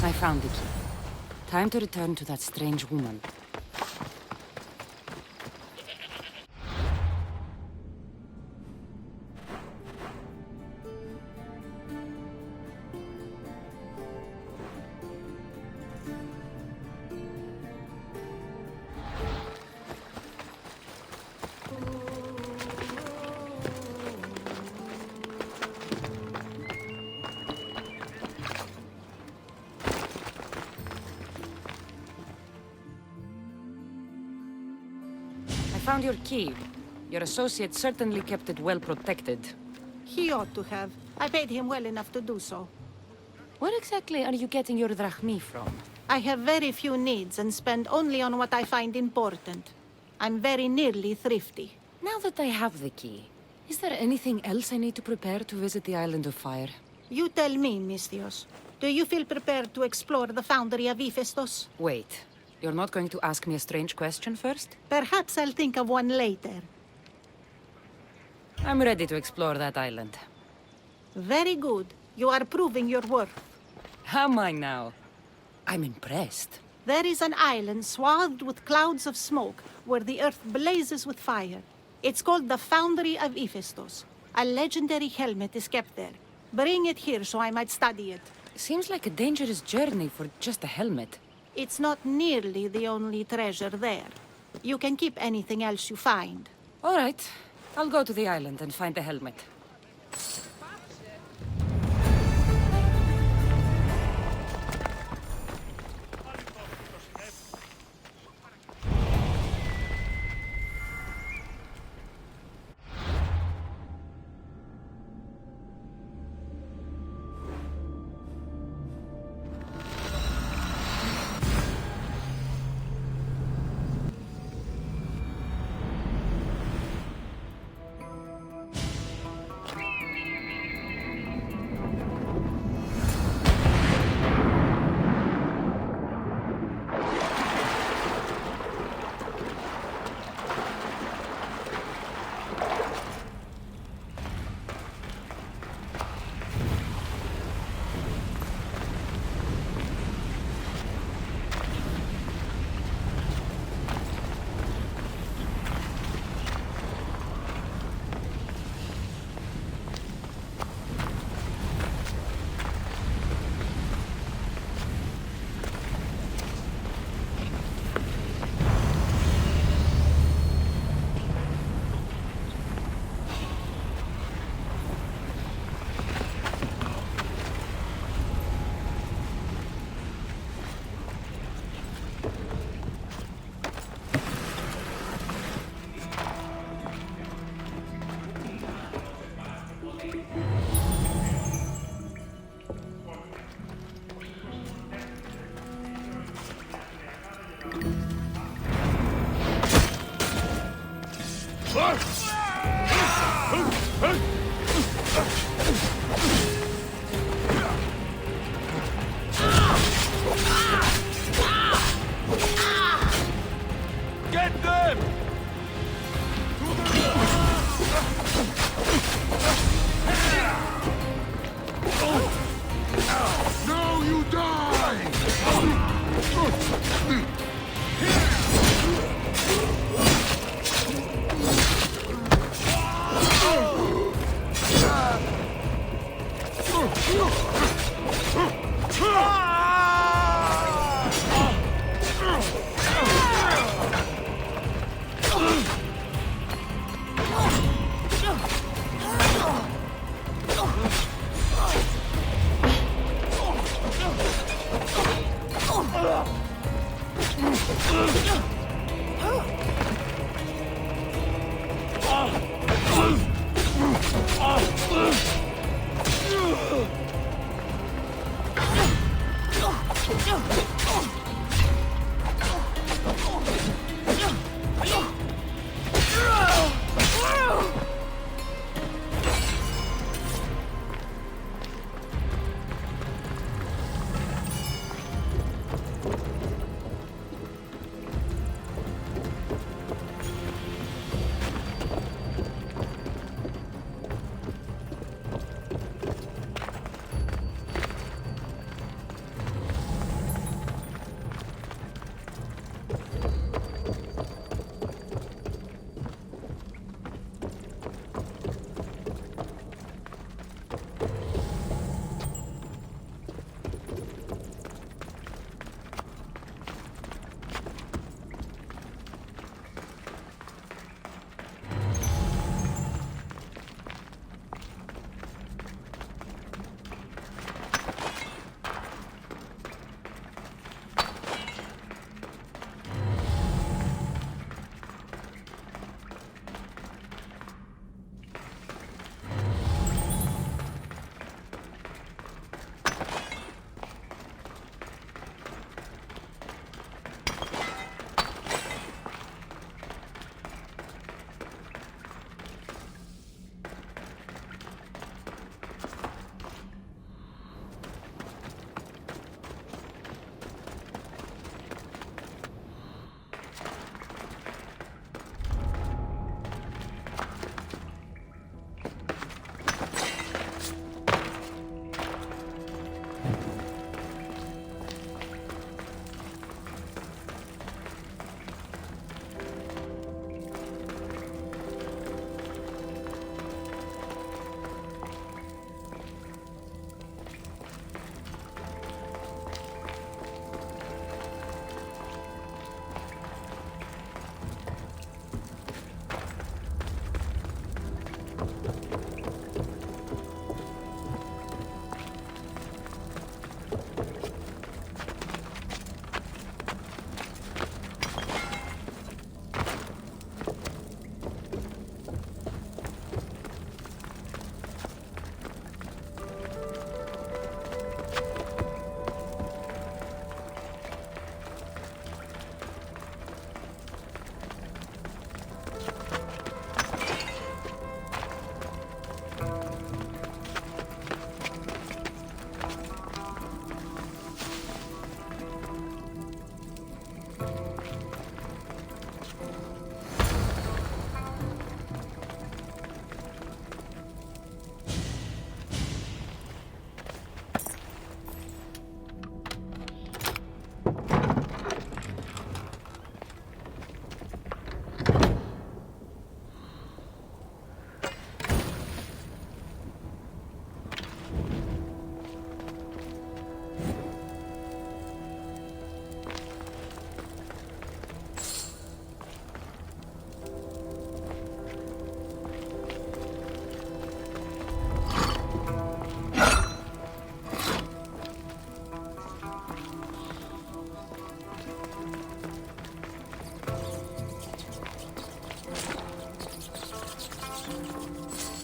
I found the key. Time to return to that strange woman. I found your key. Your associate certainly kept it well protected. He ought to have. I paid him well enough to do so. Where exactly are you getting your drachmi from? I have very few needs and spend only on what I find important. I'm very nearly thrifty. Now that I have the key, is there anything else I need to prepare to visit the Island of Fire? You tell me, Misthios. Do you feel prepared to explore the foundry of Hephaestus? Wait, you're not going to ask me a strange question first? Perhaps I'll think of one later. I'm ready to explore that island. Very good. You are proving your worth. Am I now? I'm impressed. There is an island swathed with clouds of smoke, where the earth blazes with fire. It's called the Foundry of Hephaestus. A legendary helmet is kept there. Bring it here so I might study it. Seems like a dangerous journey for just a helmet. It's not nearly the only treasure there. You can keep anything else you find. All right. I'll go to the island and find the helmet. Get them! Now you die!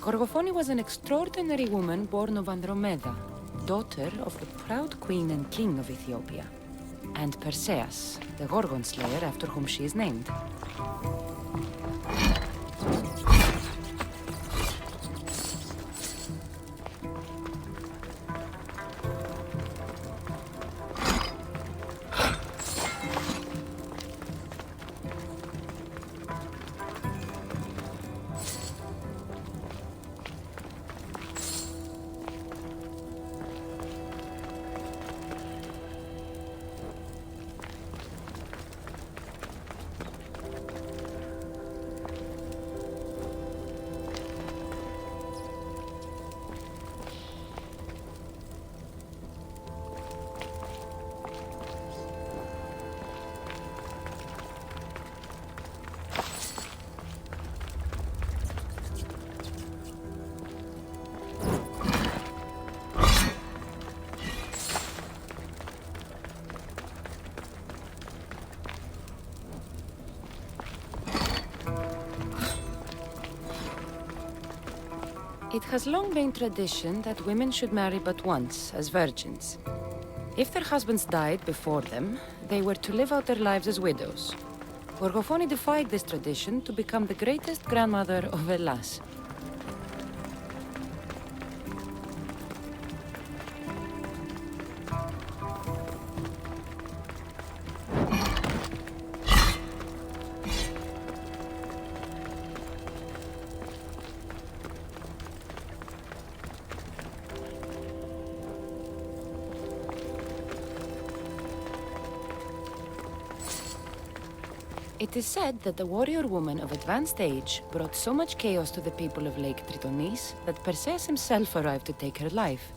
Gorgophone was an extraordinary woman born of Andromeda, daughter of the proud queen and king of Ethiopia, and Perseus, the Gorgon slayer after whom she is named. It has long been tradition that women should marry but once, as virgins. If their husbands died before them, they were to live out their lives as widows. Gorgophone defied this tradition to become the greatest grandmother of Hellas. It is said that the warrior woman of advanced age brought so much chaos to the people of Lake Tritonis that Perseus himself arrived to take her life.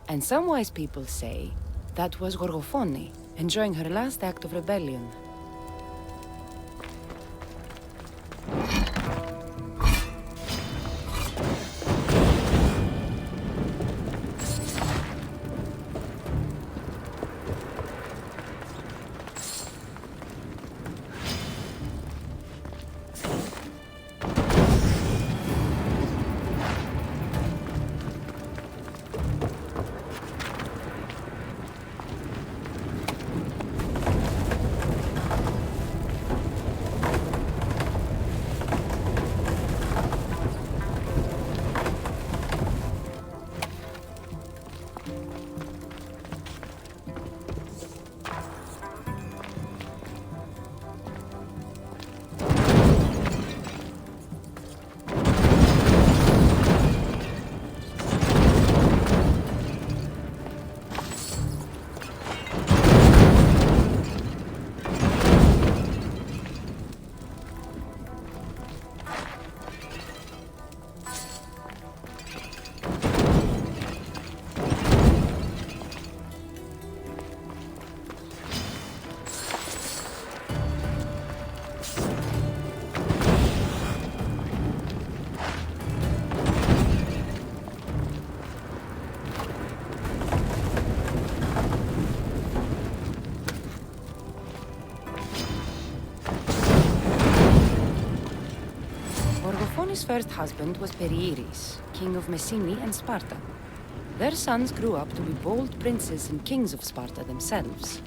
And some wise people say that was Gorgophone, enjoying her last act of rebellion. Gorgophone's first husband was Perieres, king of Messene and Sparta. Their sons grew up to be bold princes and kings of Sparta themselves.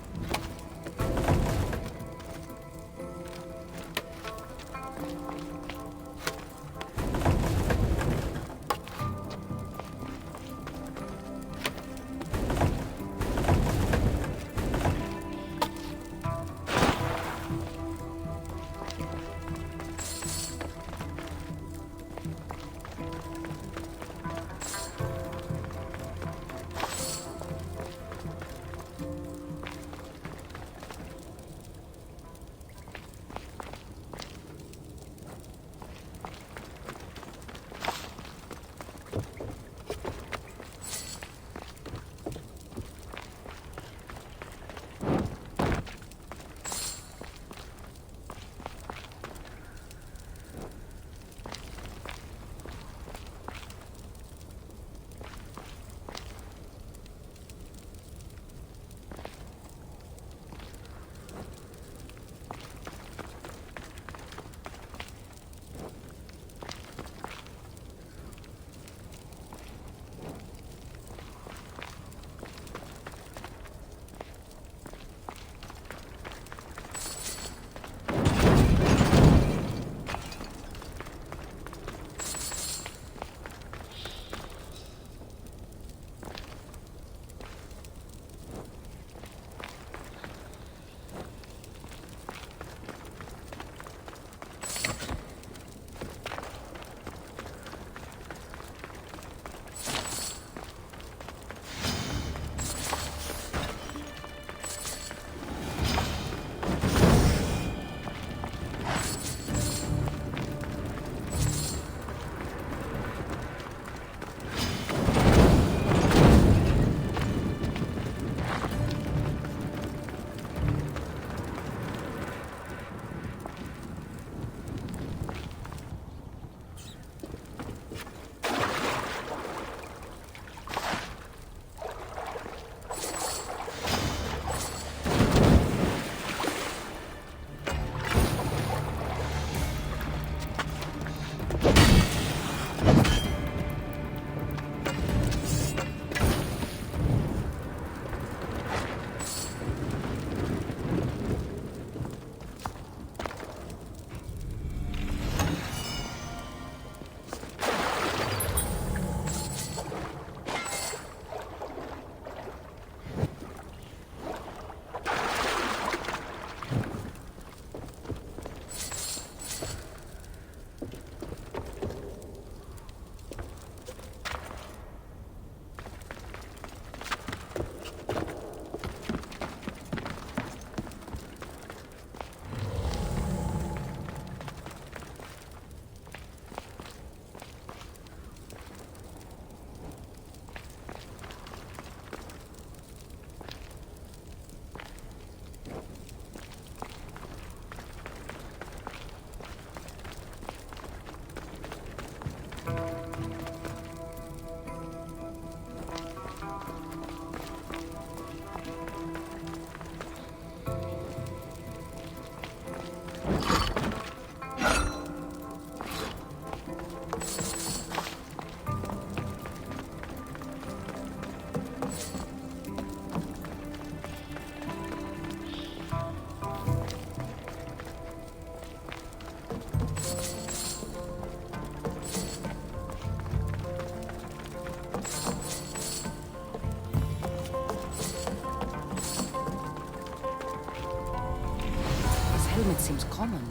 helmet seems common,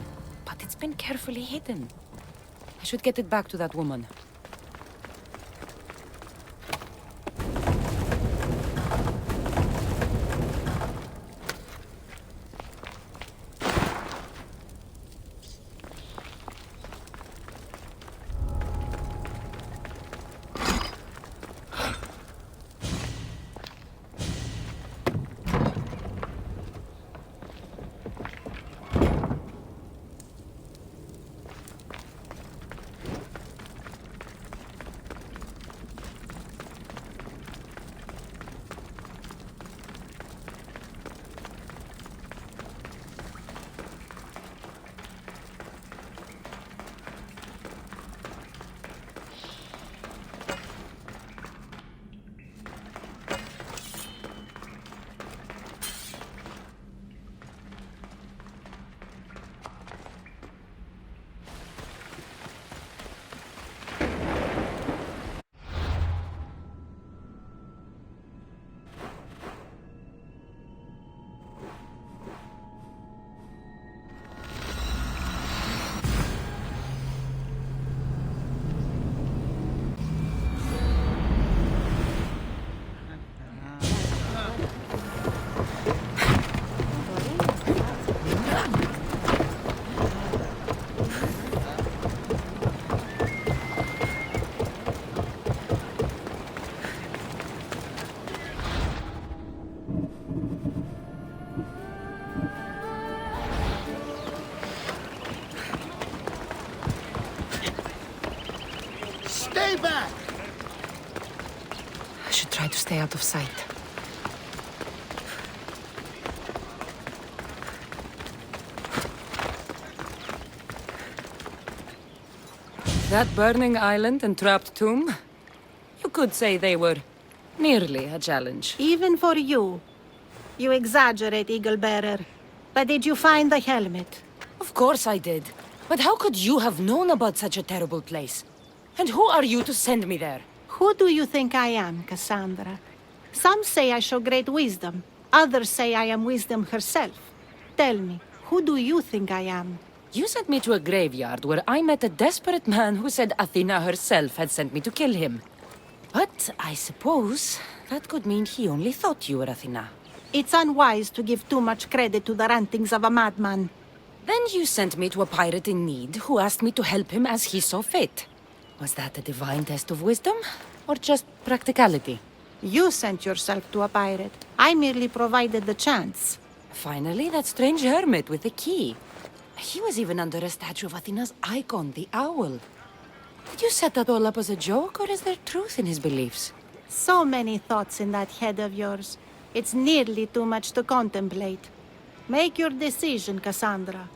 but it's been carefully hidden. I should get it back to that woman. Stay back! I should try to stay out of sight. That burning island and trapped tomb? You could say they were nearly a challenge. Even for you. You exaggerate, Eagle Bearer. But did you find the helmet? Of course I did. But how could you have known about such a terrible place? And who are you to send me there? Who do you think I am, Cassandra? Some say I show great wisdom. Others say I am wisdom herself. Tell me, who do you think I am? You sent me to a graveyard where I met a desperate man who said Athena herself had sent me to kill him. But I suppose that could mean he only thought you were Athena. It's unwise to give too much credit to the rantings of a madman. Then you sent me to a pirate in need who asked me to help him as he saw fit. Was that a divine test of wisdom, or just practicality? You sent yourself to a pirate. I merely provided the chance. Finally, that strange hermit with the key. He was even under a statue of Athena's icon, the owl. Did you set that all up as a joke, or is there truth in his beliefs? So many thoughts in that head of yours. It's nearly too much to contemplate. Make your decision, Cassandra.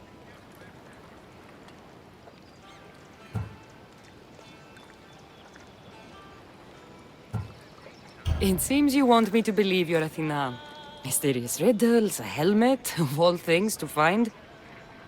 It seems you want me to believe you're Athena. Mysterious riddles, a helmet, of all things to find.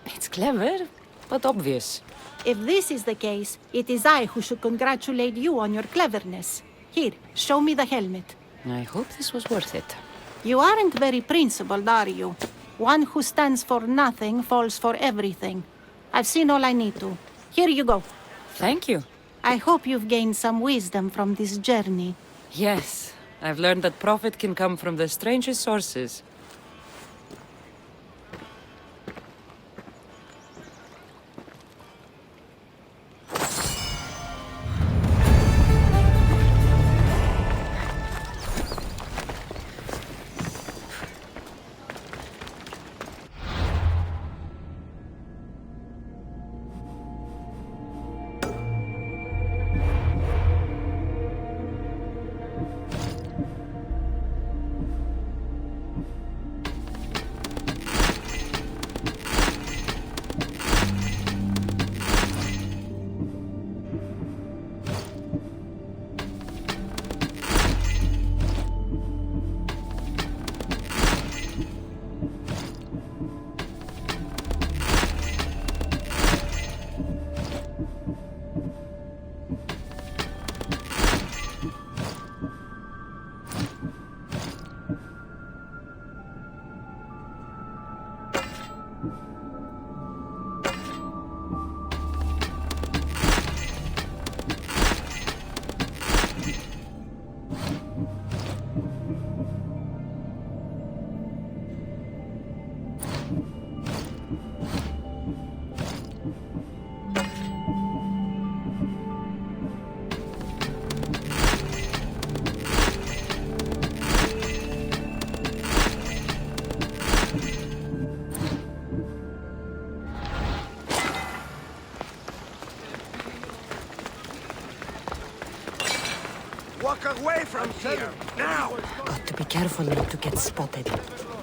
It's clever, but obvious. If this is the case, it is I who should congratulate you on your cleverness. Here, show me the helmet. I hope this was worth it. You aren't very principled, are you? One who stands for nothing falls for everything. I've seen all I need to. Here you go. Thank you. I hope you've gained some wisdom from this journey. Yes, I've learned that profit can come from the strangest sources. Walk away from here, now! Got to be careful not to get spotted.